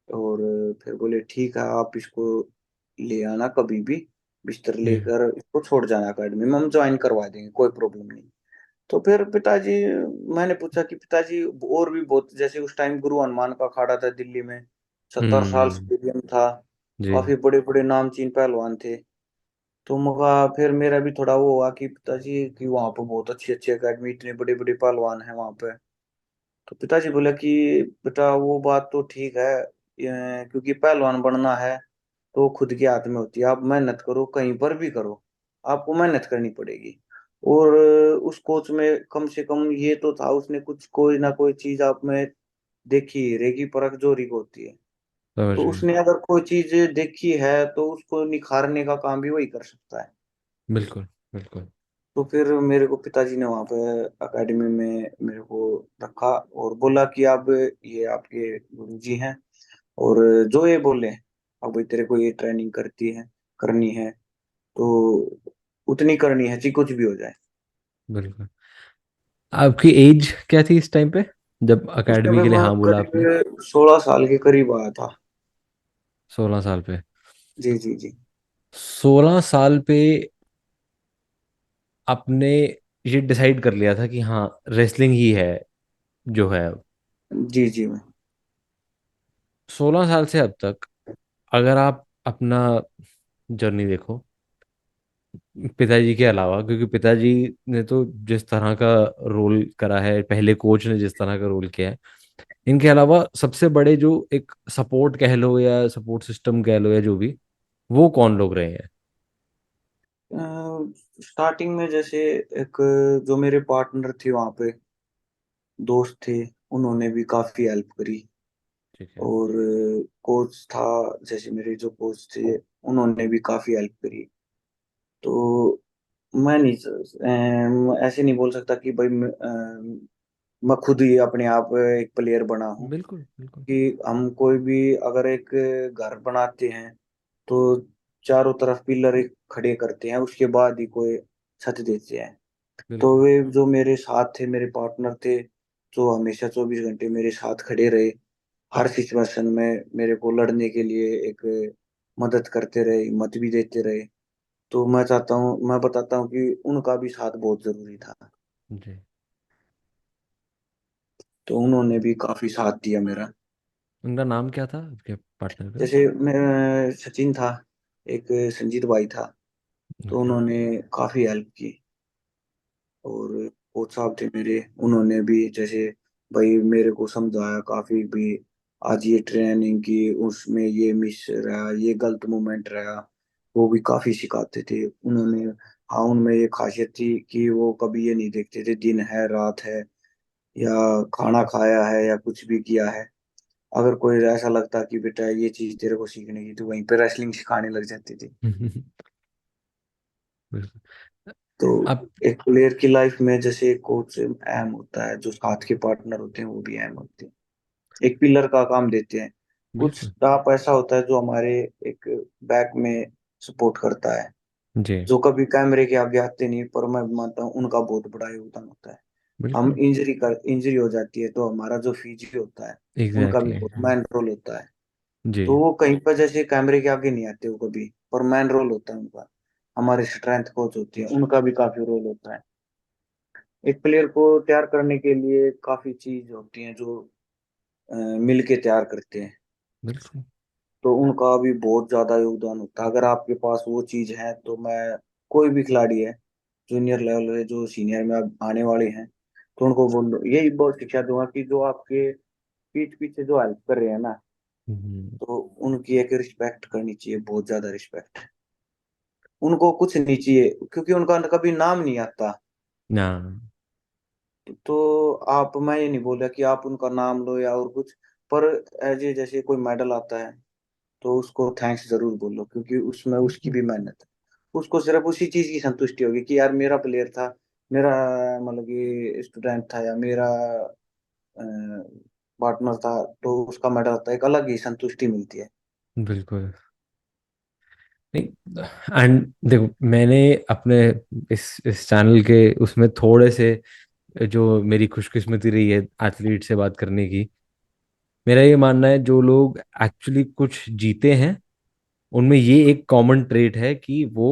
और फिर बोले ठीक है आप इसको ले आना कभी भी, बिस्तर
जी।
लेकर इसको छोड़ जाना अकेडमी में, हम ज्वाइन करवा देंगे, कोई प्रॉब्लम नहीं। तो फिर पिताजी, मैंने पूछा कि पिताजी और भी बहुत, जैसे उस टाइम गुरु हनुमान का अखाड़ा था दिल्ली में, 70 साल
हम्म।
स्टेडियम था,
जी
काफी बड़े बड़े नामचीन पहलवान थे। तो मगा फिर मेरा भी थोड़ा वो हुआ कि पिताजी कि वहाँ पे बहुत अच्छी अच्छी अकेडमी, इतने बड़े बड़े पहलवान हैं वहाँ पे। तो पिताजी बोले कि बेटा वो बात तो ठीक है, क्योंकि पहलवान बनना है तो खुद के हाथ में होती है, आप मेहनत करो कहीं पर भी करो, आपको मेहनत करनी पड़ेगी। और उस कोच में कम से कम ये तो था, उसने कुछ कोई ना कोई चीज आप में देखी, रेगी परख जोरी को होती है।
समझ
तो
गए।
उसने अगर कोई चीज देखी है तो उसको निखारने का काम भी वही कर सकता है।
बिल्कुल बिल्कुल।
तो फिर मेरे को पिताजी ने वहाँ पे एकेडमी में मेरे को रखा, और बोला कि अब ये आपके गुरुजी हैं, और जो ये बोले अब भाई तेरे को ये ट्रेनिंग करनी है तो उतनी करनी है, चाहे कुछ भी हो जाए।
बिल्कुल। आपकी एज क्या थी इस टाइम पे जब
उस
एकेडमी
समय
के लिए
मैं
हाँ बोला आपने?
करीब 16 साल के करीब आया था।
16 साल पे?
जी जी जी।
16 साल पे आपने ये डिसाइड कर लिया था कि हाँ रेसलिंग ही है जो है अब?
जी जी मैं।
16 साल से अब तक अगर आप अपना जर्नी देखो, पिताजी के अलावा, क्योंकि पिताजी ने तो जिस तरह का रोल करा है, पहले कोच ने जिस तरह का रोल किया है, इनके अलावा सबसे बड़े जो एक सपोर्ट कह लो या सपोर्ट सिस्टम कह लो या जो भी, वो कौन लोग रहे हैं?
स्टार्टिंग में जैसे एक जो मेरे पार्टनर थे वहाँ पे, दोस्त थे, उन्होंने भी काफी हेल्प करी।
ठीक है।
और कोच था, जैसे मेरे जो कोच थे उन्होंने भी काफी हेल्प करी। तो मैं नहीं, ऐसे नहीं बोल सकता कि भाई मैं खुद ही अपने आप एक प्लेयर बना हूँ।
बिल्कुल बिल्कुल।
कि हम कोई भी अगर एक घर बनाते हैं तो चारों तरफ पिलर एक खड़े करते हैं, उसके बाद ही कोई छत देते हैं। तो
बिल्कुल।
वे जो मेरे साथ थे, मेरे पार्टनर थे, जो हमेशा 24 घंटे मेरे साथ खड़े रहे, हर सिचुएशन में मेरे को लड़ने के लिए एक मदद करते रहे, हिम्मत भी देते रहे। तो मैं चाहता हूँ, मैं बताता हूँ कि उनका भी साथ बहुत जरूरी था।
जी।
तो उन्होंने भी काफी साथ दिया मेरा।
उनका नाम क्या था आपके पार्टनर का?
जैसे मैं सचिन था, एक संजीत भाई था, तो
ओके।
उन्होंने काफी हेल्प की। और कोच साहब थे मेरे, उन्होंने भी जैसे भाई मेरे को समझाया काफी भी, आज ये ट्रेनिंग की उसमें ये मिस रहा, ये गलत मोमेंट रहा, वो भी काफी सिखाते थे उन्होंने। हाँ उनमें ये खासियत थी कि वो कभी ये नहीं देखते थे दिन है रात है, या खाना खाया है या कुछ भी किया है। अगर कोई ऐसा लगता कि बेटा ये चीज तेरे को सीखने की, तो वहीं पे रेसलिंग सिखाने लग जाती थी।
बिल्कुल।
तो
आप
एक प्लेयर की लाइफ में जैसे एक कोच अहम होता है, जो साथ के पार्टनर होते हैं वो भी अहम होते हैं, एक पिलर का काम देते हैं। कुछ
बिल्कुल।
स्टाफ ऐसा होता है जो हमारे एक बैक में सपोर्ट करता है,
जी।
जो कभी कैमरे के आगे आते नहीं, पर मैं मानता हूँ उनका बहुत बड़ा योगदान होता है। हम
बिल्कुल।
इंजरी हो जाती है तो हमारा जो फिजियो होता है, उनका भी
एग्जैक्टली
बहुत
हाँ।
मैन रोल होता है।
जी।
तो वो कहीं पर जैसे कैमरे के आगे नहीं आते वो कभी, पर मैन रोल होता है उनका। हमारे स्ट्रेंथ कोच होती है, उनका भी काफी रोल होता है। एक प्लेयर को तैयार करने के लिए काफी चीज होती हैं जो मिल के तैयार करते हैं।
बिल्कुल।
तो उनका भी बहुत ज्यादा योगदान होता है। अगर आपके पास वो चीज है तो मैं, कोई भी खिलाड़ी है जूनियर लेवल है जो सीनियर में अब आने वाले हैं, तो उनको बोल यही बहुत शिक्षा दूंगा कि जो आपके पीठ पीछे जो हेल्प कर रहे हैं ना,
हम्म,
तो उनकी एक रिस्पेक्ट करनी चाहिए, बहुत ज्यादा रिस्पेक्ट। उनको कुछ नहीं चाहिए क्योंकि उनका कभी नाम नहीं आता।
ना।
तो आप, मैं ये नहीं बोल रहा कि आप उनका नाम लो या और कुछ, पर एज ए जैसे कोई मेडल आता है तो उसको थैंक्स जरूर बोलो, क्योंकि उसमें उसकी
बिल्कुल।
भी मेहनत है। उसको सिर्फ उसी चीज की संतुष्टि होगी कि यार मेरा प्लेयर था, मेरा मतलब कि स्टूडेंट था या मेरा पार्टनर था, तो उसका मेडल आता है, एक अलग ही संतुष्टि मिलती है।
बिल्कुल। नहीं, एंड देखो मैंने अपने इस चैनल के उसमें थोड़े से जो मेरी खुशकिस्मती रही है एथलीट से बात करने की, मेरा ये मानना है जो लोग एक्चुअली कुछ जीते हैं उनमें ये एक कॉमन ट्रेट है कि वो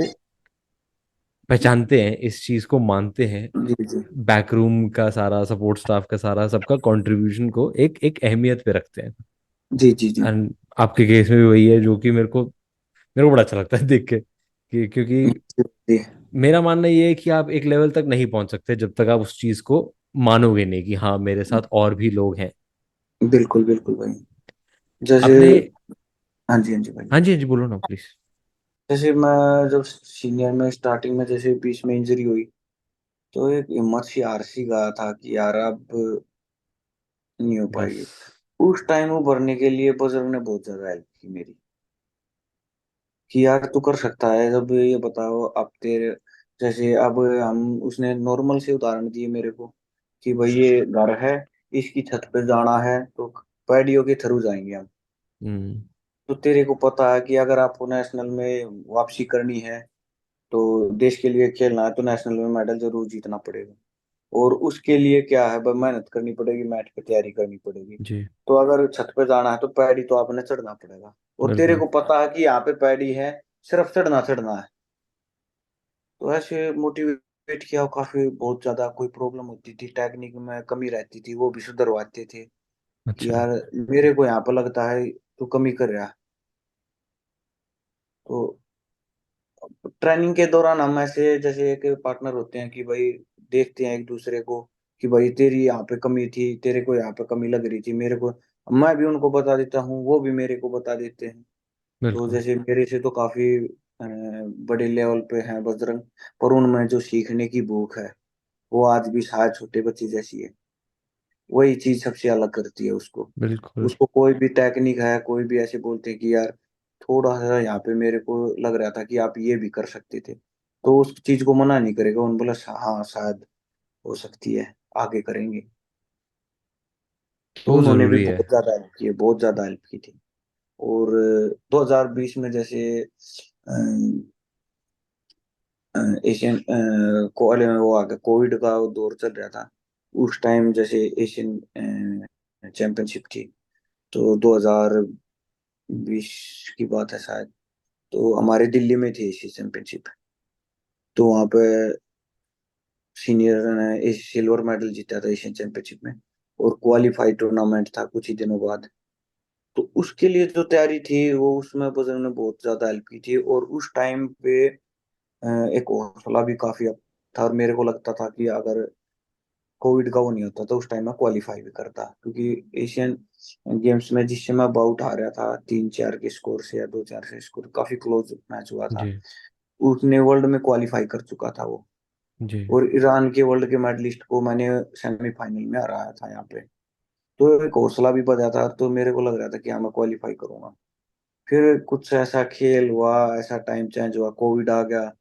पहचानते हैं इस चीज को, मानते हैं
जी जी
बैकरूम का सारा सपोर्ट स्टाफ का सारा सबका कंट्रीब्यूशन को एक एक अहमियत पे रखते हैं।
जी जी जी
एंड आपके केस में भी वही है जो कि मेरे को बड़ा अच्छा लगता है देख के, कि क्योंकि
जी,
मेरा मानना ये है कि आप एक लेवल तक नहीं पहुंच सकते जब तक आप उस चीज को मानोगे नहीं कि हाँ मेरे साथ और भी लोग हैं।
बिल्कुल बिल्कुल भाई। जैसे,
अपने।
हाँ जी हाँ जी भाई।
हाँ जी हाँ जी, बोलो ना प्लीज।
जैसे मैं जब सीनियर में स्टार्टिंग में जैसे बीच में इंजरी हुई, तो एक हिम्मत सी हार सी गया था कि यार अब नहीं हो
बस।
पाएगी। उस टाइम उभरने के लिए बुजुर्ग ने बहुत ज्यादा हेल्प की मेरी, कि यार तू कर सकता है। अब ये बताओ, अब तेरे जैसे अब हम, उसने नॉर्मल से उदाहरण दिए मेरे को कि भाई ये घर है, इसकी छत पे जाना है तो पैडियो के थ्रू जाएंगे हम।
हम्म।
तो तेरे को पता है कि अगर आपको नेशनल में वापसी करनी है, तो देश के लिए खेलना है, तो नेशनल में मेडल जरूर जीतना पड़ेगा। और उसके लिए क्या है भाई, मेहनत करनी पड़ेगी, मैच की तैयारी करनी पड़ेगी।
जी।
तो अगर छत पे जाना है तो पैडी तो आपने चढ़ना पड़ेगा। और तेरे
बिल्कुल।
को पता है कि यहाँ पे पैडी है, सिर्फ चढ़ना चढ़ना है। तो ऐसे मोटिवेट किया, और काफी बहुत ज्यादा कोई प्रॉब्लम होती थी, टेक्निक में कमी रहती थी, वो भी सुधरवाते थे कि
अच्छा।
यार मेरे को यहाँ पे लगता है तू कमी कर रहा है। तो ट्रेनिंग के दौरान हम ऐसे जैसे एक पार्टनर होते हैं कि भाई देखते हैं एक दूसरे को कि भाई तेरी यहाँ पे कमी थी, तेरे को यहाँ पे कमी लग रही थी, मेरे को, मैं भी उनको बता देता हूँ, वो भी मेरे को बता देते हैं। तो
बिल्कुल।
जैसे मेरे से तो काफी बड़े लेवल पे हैं बजरंग, पर उनमें जो सीखने की भूख है वो आज भी शायद छोटे बच्चे जैसी है। वही चीज सबसे अलग करती है उसको।
बिल्कुल।
उसको कोई भी टेक्निक है, कोई भी ऐसे बोलते हैं कि यार थोड़ा सा यहाँ पे मेरे को लग रहा था कि आप ये भी कर सकते थे, तो उस चीज को मना नहीं करेगा, उन बोला हाँ शायद हो सकती है, आगे करेंगे। तो
वो
उन्होंने भी
जरूरी है।
बहुत ज्यादा हेल्प की है, बहुत ज्यादा हेल्प की थी। और 2020 में जैसे एशियन वो आ गया, कोविड का वो दौर चल रहा था। उस टाइम जैसे एशियन चैंपियनशिप थी, तो 2020 की बात है शायद, तो हमारे दिल्ली में थी एशियन चैंपियनशिप। तो वहाँ पे सीनियर ने सिल्वर मेडल जीता था एशियन चैंपियनशिप में, और क्वालिफाई टूर्नामेंट था कुछ ही दिनों बाद। तो उसके लिए जो तैयारी थी वो, उसमें बजरंग ने बहुत ज्यादा हेल्प की थी। और उस टाइम पे एक हौसला भी काफी था, और मेरे को लगता था कि अगर कोविड का वो नहीं होता तो उस टाइम में क्वालिफाई भी करता, क्योंकि एशियन गेम्स में जिससे मैं बाउट हारा था 3-4 के स्कोर से या 2-4 से स्कोर, काफी क्लोज मैच हुआ था।
जी।
उसने वर्ल्ड में क्वालिफाई कर चुका था वो।
जी।
और ईरान के वर्ल्ड के मेडलिस्ट को मैंने सेमीफाइनल में हराया था यहाँ पे। तो एक हौसला भी बढ़ा था, तो मेरे को लग रहा था कि हाँ मैं क्वालिफाई करूंगा। फिर कुछ ऐसा खेल हुआ, ऐसा टाइम चेंज हुआ, कोविड आ गया।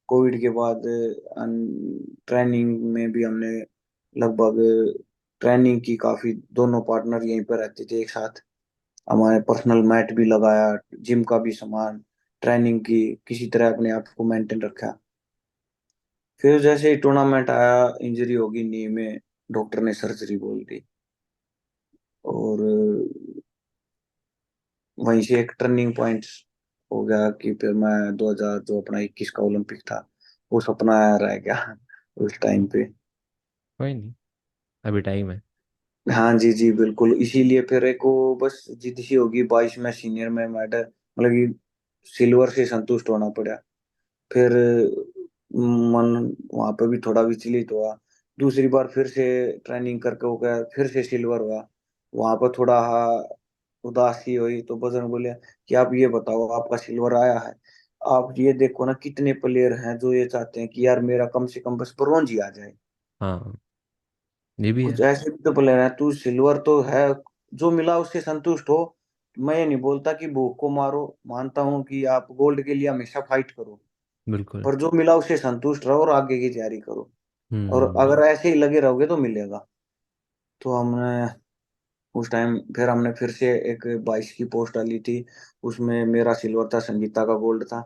कोविड के बाद ट्रेनिंग में भी हमने लगभग ट्रेनिंग की काफी, दोनों पार्टनर यहीं पर रहते थे एक साथ। हमारे पर्सनल मैट भी लगाया, जिम का भी सामान, ट्रेनिंग की, किसी तरह अपने आप को मेंटेन रखा। फिर जैसे ही टूर्नामेंट आया, इंजरी होगी नी में, डॉक्टर ने सर्जरी बोल दी। और वहीं से एक टर्निंग पॉइंट हो गया कि फिर मैं 2000 जो अपना 21 का ओलंपिक था, वो सपना रह गया उस टाइम पे।
कोई नहीं, अभी टाइम है।
हाँ जी जी बिल्कुल, इसीलिए फिर एक वो बस जिद सी होगी, 22 में सीनियर में मेडल, मतलब कि सिल्वर से संतुष्ट होना पड़ा। फिर मन वहां पे भी थोड़ा विचलित हुआ। दूसरी बार फिर से ट्रेनिंग करके हो गया, फिर से सिल्वर हुआ। वहां पर थोड़ा उदासी हुई, तो बजरंग बोले कि आप ये बताओ, आपका सिल्वर आया है, आप ये देखो ना कितने प्लेयर हैं जो ये चाहते हैं कि यार मेरा कम से कम बस ब्रॉन्ज ही आ जाए।
हाँ, ये भी
कुछ
है।
ऐसे भी तो प्लेयर हैं, तू सिल्वर तो है, जो मिला उससे संतुष्ट हो। मैं ये नहीं बोलता कि भूख को मारो, मानता हूँ कि आप गोल्ड के लिए हमेशा फाइट करो,
बिल्कुल।
पर जो मिला उससे संतुष्ट रहो और आगे की तैयारी करो। और
हम्म।
अगर ऐसे ही लगे रहोगे तो मिलेगा। तो हमने उस टाइम फिर हमने फिर से एक 22 की पोस्ट डाली थी। उसमें मेरा सिल्वर था, संगीता का गोल्ड था।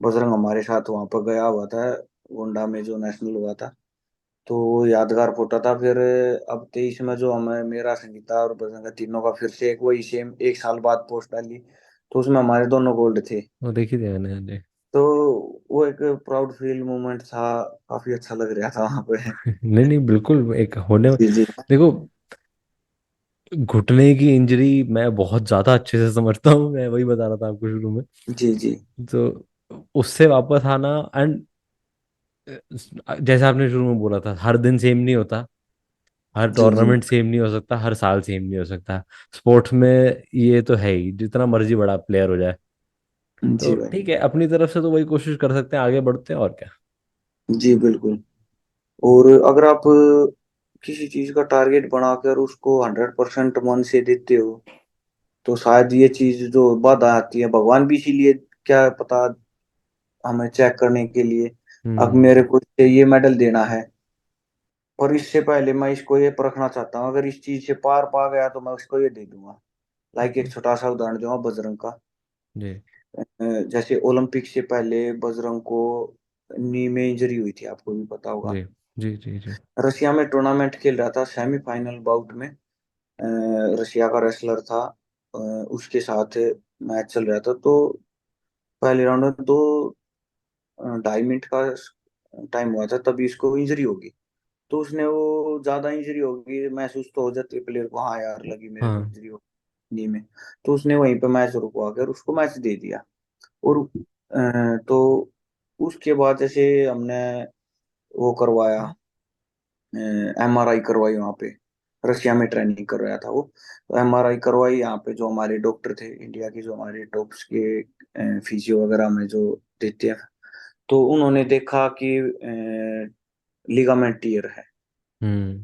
बजरंग हमारे साथ वहां पर गया हुआ था, गोंडा में जो नेशनल हुआ था। तो वो यादगार फोटो था। फिर अब 23 में जो हमें मेरा संगीता और बजरंग का तीनों का फिर से एक वही सेम एक साल बाद पोस्ट डाली, तो उसमें हमारे दोनों गोल्ड थे।
वो देखी थी मैंने, हाँ जी।
तो वो एक प्राउड फील मोमेंट था, काफी अच्छा लग रहा था वहां पे।
नहीं नहीं, बिल्कुल एक होने,
जी जी
देखो, घुटने की इंजरी मैं बहुत ज्यादा अच्छे से समझता हूँ, मैं वही बता रहा था आपको शुरू में।
जी जी
तो उससे वापस आना, एंड जैसे आपने शुरू में बोला था, हर दिन सेम नहीं होता, हर
जी जी
टूर्नामेंट सेम नहीं हो सकता, हर साल सेम नहीं हो सकता। स्पोर्ट्स में ये तो है ही, जितना मर्जी बड़ा प्लेयर हो जाए। तो
जी भाई।
ठीक है, अपनी तरफ से तो वही कोशिश कर सकते हैं, आगे बढ़ते हैं और क्या।
जी बिल्कुल। और अगर आप किसी चीज का टारगेट बनाकर उसको 100% मन से देते हो, तो शायद ये चीज जो बाधा आती है, भगवान भी इसीलिए क्या पता हमें चेक करने के लिए, अब
हम्म।
मेरे को ये मेडल देना है, पर इससे पहले मैं इसको ये परखना चाहता हूँ, अगर इस चीज से पार पा गया तो मैं उसको ये दे दूंगा। लाइक एक छोटा सा उदाहरण दूंगा बजरंग का।
जी
जैसे ओलंपिक से पहले बजरंग को नी में इंजरी हुई थी, आपको भी पता होगा।
जी जी जी जी।
रशिया में टूर्नामेंट खेल रहा था, सेमीफाइनल बाउट में रशिया का रेसलर था, उसके साथ मैच चल रहा था। तो पहले राउंड में दो 2.5 मिनट का टाइम हुआ था, तभी इसको इंजरी होगी। तो उसने वो ज्यादा इंजरी होगी महसूस तो हो जाती है प्लेयर को, हाँ यार लगी मेरे को
हाँ।
इंजरी हो नी में। तो उसने वहीं पे मैच रुकवा कर उसको मैच दे दिया। और तो उसके बाद जैसे हमने वो करवाया, एमआरआई करवाई वहां पे, रशिया में ट्रेनिंग कर रहा था वो। तो एमआरआई करवाई यहाँ पे, जो हमारे डॉक्टर थे इंडिया के, जो हमारे टॉप्स के फिजियो वगैरह में जो देते हैं, तो उन्होंने देखा कि लिगामेंट टीयर है।
हम्म।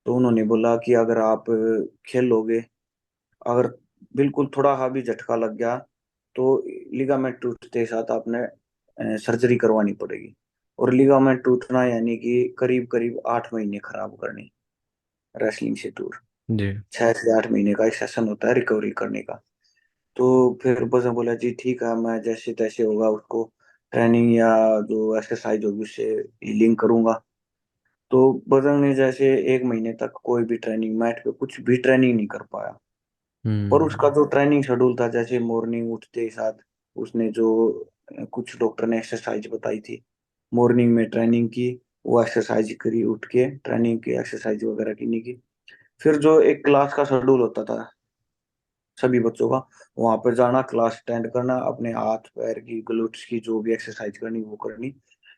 तो उन्होंने बोला कि अगर आप खेलोगे, अगर बिल्कुल थोड़ा सा भी झटका लग गया, तो लिगामेंट टूटते के साथ आपने सर्जरी करवानी पड़ेगी। और लिगामेंट टूटना यानी कि करीब करीब 8 महीने खराब करनी, रेसलिंग से दूर।
जी
6 से 8 महीने का एक सेशन होता है रिकवरी करने का। तो फिर बस मैं बोला जी ठीक है, मैं जैसे तैसे होगा उसको ट्रेनिंग या जो एक्सरसाइज होगी उससे हीलिंग करूंगा। तो बजरंग ने जैसे 1 महीने तक कोई भी ट्रेनिंग मैट पे कुछ भी ट्रेनिंग नहीं कर पाया। पर उसका
हम्म।
जो ट्रेनिंग शेड्यूल था, जैसे मॉर्निंग उठते ही साथ उसने जो कुछ डॉक्टर ने एक्सरसाइज बताई थी, मॉर्निंग में ट्रेनिंग की, वो एक्सरसाइज करी, उठ के ट्रेनिंग की एक्सरसाइज वगैरह की नहीं की। फिर जो एक क्लास का शेड्यूल होता था सभी बच्चों का, वहां पर जाना, क्लास अटेंड करना, अपने हाथ पैर की ग्लूट्स की जो भी एक्सरसाइज करनी वो करनी।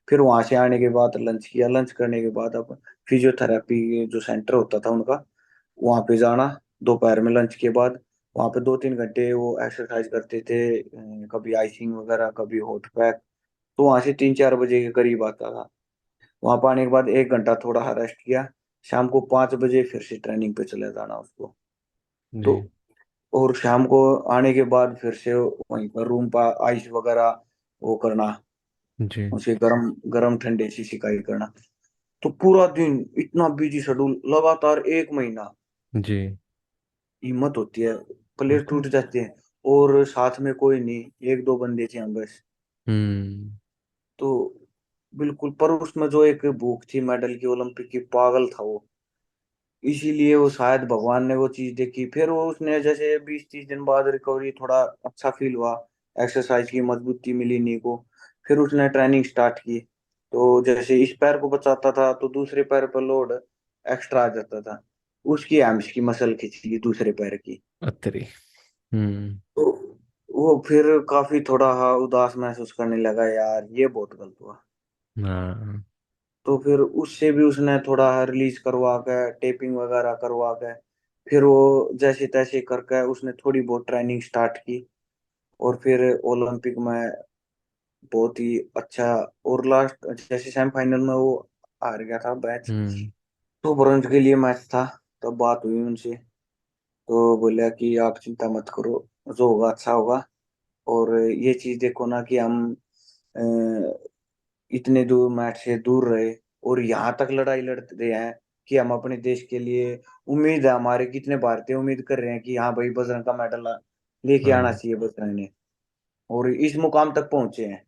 फिर वहां से आने के बाद लंच किया, लंच करने के बाद अब फिजियोथेरेपी जो सेंटर होता था उनका, वहां पे जाना दोपहर में लंच के बाद। वहां पे 2-3 घंटे वो एक्सरसाइज करते थे, कभी आइसिंग वगैरह, कभी हॉट पैक। तो वहां से 3-4 बजे के करीब आता था। वहां पर आने के बाद 1 घंटा थोड़ा रेस्ट किया, शाम को 5 बजे फिर से ट्रेनिंग पे चले जाना उसको। तो
जी
और शाम को आने के बाद फिर से वहीं पर रूम पर आइस वगैरह वो करना,
जी
उसे गरम गरम ठंडे से सिकाई करना। तो पूरा दिन इतना बिजी शेड्यूल लगातार 1 महीना।
जी।
हिम्मत होती है प्लेयर
बिल्कुल।
टूट जाते हैं, और साथ में कोई नहीं, एक दो बंदे थे हम बस।
हम्म।
तो बिल्कुल, पर उसमें जो एक भूख थी मेडल की, ओलंपिक की, पागल था वो। इसीलिए वो शायद भगवान ने वो चीज देखी, फिर वो उसने जैसे 20-30 दिन बाद रिकवरी, थोड़ा अच्छा फील हुआ, एक्सरसाइज की मजबूती मिली नी को। फिर उसने ट्रेनिंग स्टार्ट की, तो जैसे इस पैर को बचाता था तो दूसरे पैर पर लोड एक्स्ट्रा आ जाता था, उसकी हैम्स की मसल खिंच गई दूसरे पैर की।
अतरी। हम्म।
तो वो फिर काफी थोड़ा उदास महसूस करने लगा, यार ये बहुत गलत हुआ।
हाँ।
तो फिर उससे भी उसने थोड़ा रिलीज करवा के, टेपिंग वगैरह करवा के, फिर वो जैसे तैसे करके उसने थोड़ी बहुत ट्रेनिंग स्टार्ट की, और फिर ओलंपिक में बहुत ही अच्छा। और लास्ट जैसे सेमीफाइनल में वो हार गया था मैच,
हम्म।
तो ब्रॉन्ज के लिए मैच था। तब बात हुई उनसे, तो बोला कि आप चिंता मत करो, जो होगा अच्छा होगा। और ये चीज देखो ना कि हम इतने दूर मैच से दूर रहे, और यहाँ तक लड़ाई लड़ते हैं कि हम अपने देश के लिए, उम्मीद है हमारे कितने भारतीय उम्मीद कर रहे हैं कि हाँ भाई बजरंग का मेडल लेके आना
हाँ।
चाहिए बजरंग ने, और इस मुकाम तक पहुंचे हैं।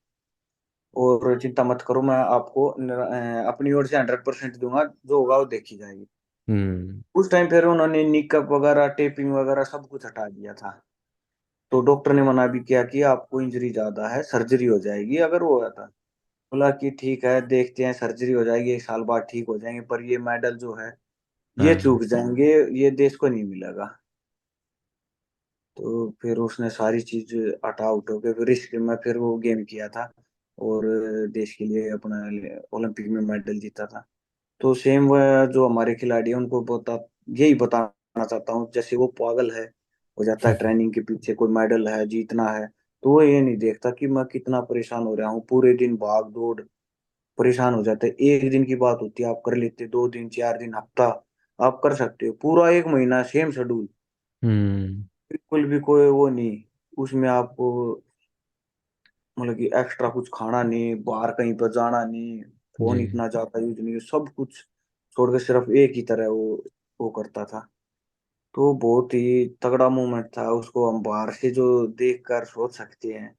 और चिंता मत करो, मैं आपको अपनी ओर से 100% दूंगा, जो होगा वो देखी जाएगी।
हम्म।
उस टाइम फिर उन्होंने निकअप वगैरह, टेपिंग वगैरह सब कुछ हटा दिया था। तो डॉक्टर ने मना भी किया कि आपको इंजरी ज्यादा है, सर्जरी हो जाएगी अगर वो होता। बोला कि ठीक है, देखते हैं, सर्जरी हो जाएगी, 1 साल बाद ठीक हो जाएंगे, पर ये मेडल जो है ये
हाँ।
चूक जाएंगे, ये देश को नहीं मिलेगा। तो फिर उसने सारी चीज हटा उठा के फिर रिस्क में फिर वो गेम किया था, और देश के लिए अपना ओलंपिक में मेडल जीता था। तो सेम वह जो हमारे खिलाड़ी हैं उनको बता, यही बताना चाहता हूँ, जैसे वो पागल है, हो जाता है ट्रेनिंग के पीछे, कोई मेडल है, जीतना है, तो वो ये नहीं देखता कि मैं कितना परेशान हो रहा हूँ, पूरे दिन भाग दौड़, परेशान हो जाते हैं। एक दिन की बात होती है आप कर लेते, 2 दिन, 4 दिन, हफ्ता आप कर सकते हो, पूरा एक महीना सेम शेड्यूल,
हम्म।
बिल्कुल भी कोई वो नहीं उसमें आपको, मतलब कि एक्स्ट्रा कुछ खाना नहीं, बाहर कहीं पर जाना नहीं, फोन
जी।
इतना ज्यादा यूज नहीं, सब कुछ छोड़ के सिर्फ एक ही तरह वो करता था। तो बहुत ही तगड़ा मूवमेंट था, उसको हम बाहर से जो देख कर सोच सकते हैं।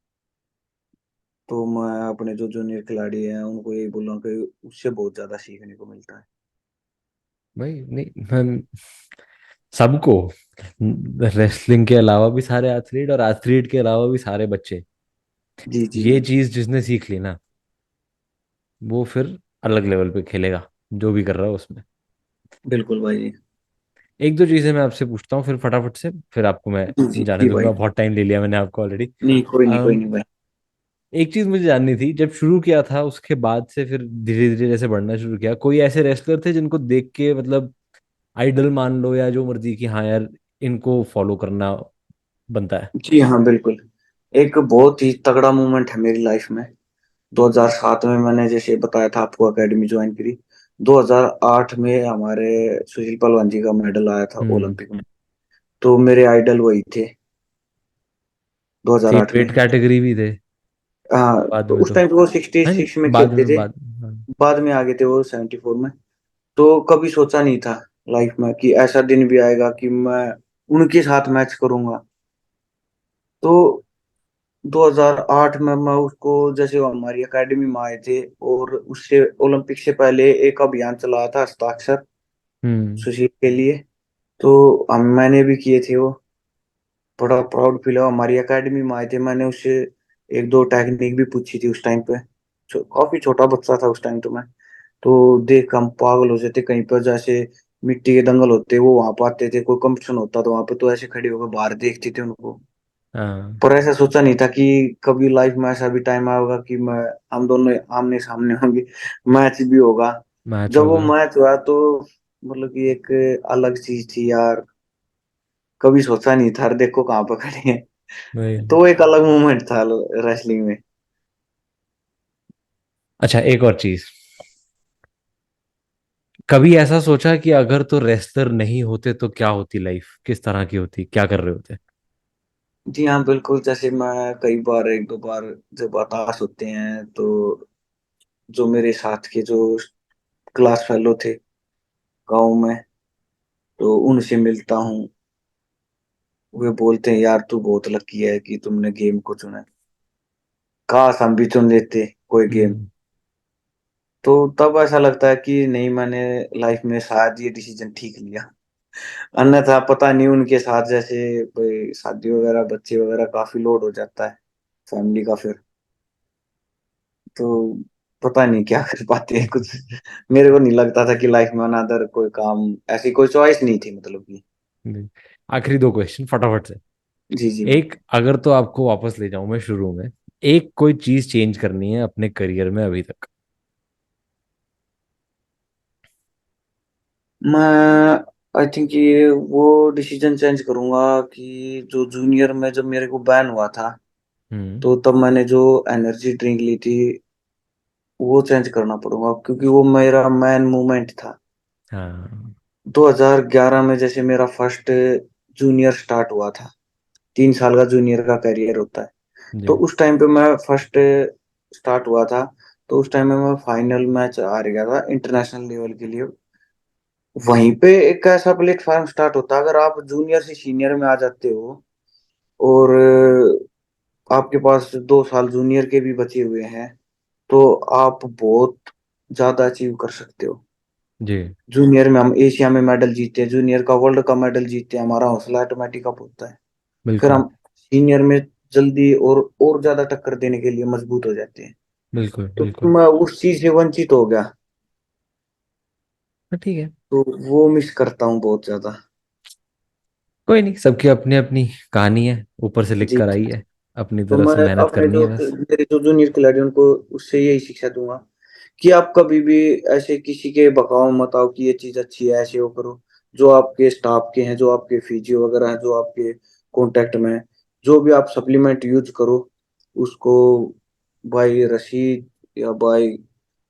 तो मैं अपने जो जूनियर खिलाड़ी हैं उनको यही बोलूँगा कि उससे बहुत ज्यादा सीखने को मिलता है।
भाई नहीं, हम सबको, रेसलिंग के अलावा भी सारे एथलीट और एथलीट के अलावा भी सारे बच्चे,
जी जी
ये चीज जिसने सीख ली ना, वो फिर अलग लेवल पे खेलेगा जो भी कर रहा है उसमें।
बिल्कुल भाई जी।
एक दो चीजें मैं आपसे पूछता हूँ फिर फटाफट से, फिर आपको मैं
जी जी
जाने
जी भाई।
दूंगा, बहुत टाइम ले लिया मैंने आपको ऑलरेडी।
नहीं कोई नहीं, कोई
अम,
नहीं भाई।
एक चीज मुझे जाननी थी, जब शुरू किया था उसके बाद से फिर धीरे धीरे जैसे बढ़ना शुरू किया, कोई ऐसे रेसलर थे जिनको देख के मतलब आइडल मान लो या जो मर्जी की, हाँ यार इनको फॉलो करना बनता है?
जी हाँ बिल्कुल। एक बहुत ही तगड़ा मूवमेंट है मेरी लाइफ में। 2007 में मैंने जैसे बताया था आपको एकेडमी ज्वाइन करी। 2008 में हमारे सुशील पहलवान जी का मेडल आया था
हम्म।
ओलंपिक में, तो मेरे आइडल वही थे
सेम
2008 में।
वेट कैटेगरी भी थे
हाँ,
बाद
तो
में
उस
तो?
टाइम वो
हाँ
66
नहीं,
में
बाद
खेलते
में,
थे,
बाद में, हाँ।
बाद में आ गए थे वो 74 में। तो कभी सोचा नहीं था लाइफ में कि ऐसा दिन भी आएगा कि मैं उनके साथ मैच करूंगा। तो 2008 में मैं उसको, जैसे वो हमारी एकेडमी में आए थे, और उससे ओलंपिक से पहले एक अभियान चलाया था हस्ताक्षर,
हम्म।
सुशील के लिए। तो हम मैंने भी किए थे वो, बड़ा प्राउड फील हुआ, हमारी एकेडमी में आए थे, मैंने उससे एक दो टेक्निक भी पूछी थी उस टाइम पे। काफी छोटा बच्चा था उस टाइम तो मैं। तो देख हम पागल हो जाते, कहीं पर जैसे मिट्टी के दंगल होते वो वहां पाते थे, कोई कंपटीशन होता तो वहां पे तो ऐसे खड़े होकर बाहर देखते थे उनको।
हाँ।
पर ऐसा सोचा नहीं था कि कभी लाइफ में ऐसा भी टाइम आएगा कि मैं, हम दोनों आमने सामने होंगे, मैच भी होगा।
मैच
जब वो
होगा।
मैच हुआ तो मतलब कि एक अलग चीज थी यार, कभी सोचा नहीं था, और देखो कहाँ पर खड़े हैं।
वही।
तो वो एक अलग मोमेंट था रेसलिंग में।
अच्छा, एक और चीज, कभी ऐसा सोचा कि अगर तो रेसलर नहीं होते तो क्या होती लाइफ, किस तरह की होती, क्या कर रहे होते?
जी हाँ बिल्कुल, जैसे मैं कई बार, एक दो बार जब हताश होते हैं, तो जो मेरे साथ के जो क्लास फेलो थे गाँव में, तो उनसे मिलता हूँ, वे बोलते हैं यार तू बहुत लकी है कि तुमने गेम को चुना है। काश हम भी चुन लेते कोई गेम।
हम्म।
तो तब ऐसा लगता है कि नहीं, मैंने लाइफ में शायद ये डिसीजन ठीक लिया। अन्यथा पता नहीं उनके साथ जैसे कोई शादी वगैरह, बच्चे वगैरह, काफी लोड हो जाता है फैमिली का फिर। तो पता नहीं क्या कर पाते हैं कुछ। मेरे को नहीं लगता था कि लाइफ में अनदर कोई काम, ऐसी कोई चॉइस नहीं थी मतलब कि।
नहीं। आखिरी दो क्वेश्चन फटाफट से।
जी जी भाई।
एक, अगर तो आपको वापस ले जाऊं मैं शुरू में, एक कोई चीज चेंज करनी है अपने करियर में अभी तक।
मैं आई थिंक ये वो डिसीजन चेंज करूंगा कि जो जूनियर में जब मेरे को बैन हुआ था,
हम्म।
तो तब मैंने जो एनर्जी ड्रिंक ली थी वो चेंज करना पड़ूंगा, क्योंकि वो मेरा मैन मूवमेंट था।
हाँ।
2011 में जैसे मेरा फर्स्ट जूनियर स्टार्ट हुआ था, 3 साल का जूनियर का करियर होता है। तो
जी।
उस टाइम पे मैं फर्स्ट स्टार्ट हुआ था। तो उस टाइम में मैं फाइनल मैच हार गया था इंटरनेशनल लेवल के लिए। वहीं पे एक ऐसा प्लेटफॉर्म स्टार्ट होता है, अगर आप जूनियर से सीनियर में आ जाते हो और आपके पास 2 साल जूनियर के भी बचे हुए हैं, तो आप बहुत ज्यादा अचीव कर सकते हो।
जी।
जूनियर में हम एशिया में मेडल जीते हैं, जूनियर का वर्ल्ड का मेडल जीते हैं, हमारा हौसला ऑटोमेटिक अप होता है। फिर
बिल्कुल।
हम सीनियर में जल्दी और ज्यादा टक्कर देने के लिए मजबूत हो जाते हैं।
बिल्कुल।
तो
बिल्कुल।
मैं उस चीज से वंचित हो गया।
तो ठीक है।
तो वो मिस करता हूँ बहुत ज्यादा।
कोई नहीं, सबकी अपनी अपनी कहानी है, ऊपर से लिख
जी
कर
जी।
आई है। अपनी
तो
तरफ
मैं
से मेहनत
अपने
करनी
जो
है बस।
मेरे जो जूनियर खिलाड़ी हैं, उनको उससे यही शिक्षा दूंगा कि आप कभी भी ऐसे किसी के बकाव मत आओ कि ये चीज अच्छी है ऐसे वो करो। जो आपके स्टाफ के हैं, जो आपके फिजियो वगैरह हैं, जो आपके कांटेक्ट में हैं, जो भी आप सप्लीमेंट यूज करो उसको बाय रसीद या बाय,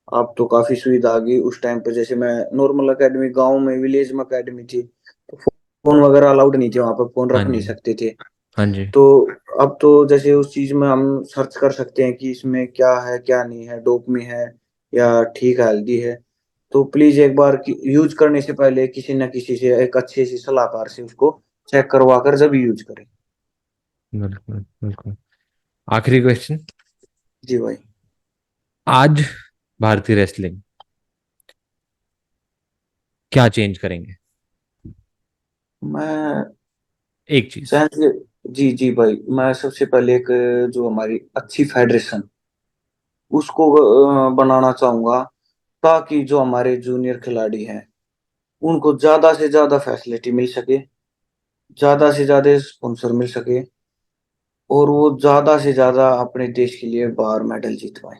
आप तो काफी सुविधा आ गई उस टाइम पे। जैसे मैं नॉर्मल एकेडमी, गांव में विलेज में एकेडमी थी, तो फोन वगैरह अलाउड नहीं थे वहां पर, फोन
हाँ
रख नहीं
जी।
सकते थे।
हाँ जी।
तो अब तो जैसे उस चीज में हम सर्च कर सकते हैं कि इसमें क्या है क्या नहीं है, डोप में है या ठीक है, हेल्दी है। तो प्लीज एक बार यूज करने से पहले किसी न किसी से, एक अच्छे से सलाहकार से उसको चेक करवा कर जब यूज करें।
बिल्कुल। बिल्कुल। आखिरी क्वेश्चन।
जी भाई।
आज भारतीय रेसलिंग क्या चेंज करेंगे?
मैं
एक चीज।
चाहे, जी जी भाई, मैं सबसे पहले एक जो हमारी अच्छी फेडरेशन उसको बनाना चाहूंगा, ताकि जो हमारे जूनियर खिलाड़ी हैं उनको ज्यादा से ज्यादा फैसिलिटी मिल सके, ज्यादा से ज्यादा स्पॉन्सर मिल सके, और वो ज्यादा से ज्यादा अपने देश के लिए बाहर मेडल जीतवाए।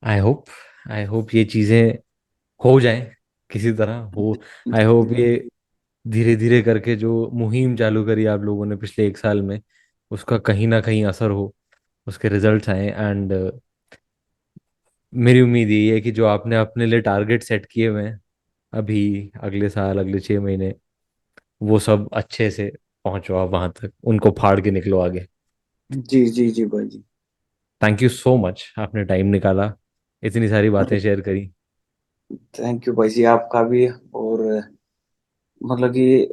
आई होप, आई होप ये चीजें हो जाएं, किसी तरह हो। आई
जी
होप ये धीरे धीरे करके जो मुहिम चालू करी आप लोगों ने पिछले एक साल में, उसका कहीं ना कहीं असर हो, उसके रिजल्ट्स आए। एंड मेरी उम्मीद यही है कि जो आपने अपने लिए टारगेट सेट किए हुए हैं अभी, अगले साल, अगले 6 महीने, वो सब अच्छे से पहुंचो आप वहां तक, उनको फाड़ के निकलो आगे।
जी जी जी भाई जी।
थैंक यू सो मच, आपने टाइम निकाला, इतनी सारी बातें शेयर करी।
थैंक यू भाई जी, आपका भी। और मतलब कि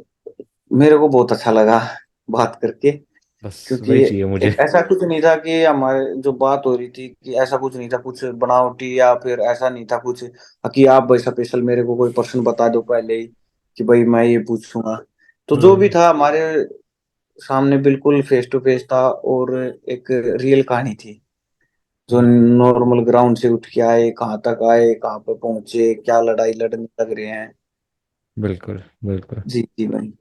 मेरे को बहुत अच्छा लगा बात करके।
बस
क्योंकि
वही चाहिए मुझे।
ऐसा कुछ नहीं था कि हमारे जो बात हो रही थी, कि ऐसा कुछ नहीं था कुछ बनावटी, या फिर ऐसा नहीं था कुछ कि आप भाई स्पेशल मेरे को कोई पर्सन बता दो पहले ही कि भाई मैं ये पूछूंगा। तो जो भी
हम्म।
था हमारे सामने बिल्कुल फेस टू फेस था, और एक रियल कहानी थी। जो
बिल्कुल।
नॉर्मल ग्राउंड से उठ के आए, कहाँ तक आए, कहाँ पे पहुंचे, क्या लड़ाई लड़ने लग रहे हैं।
बिल्कुल। बिल्कुल।
जी जी भाई।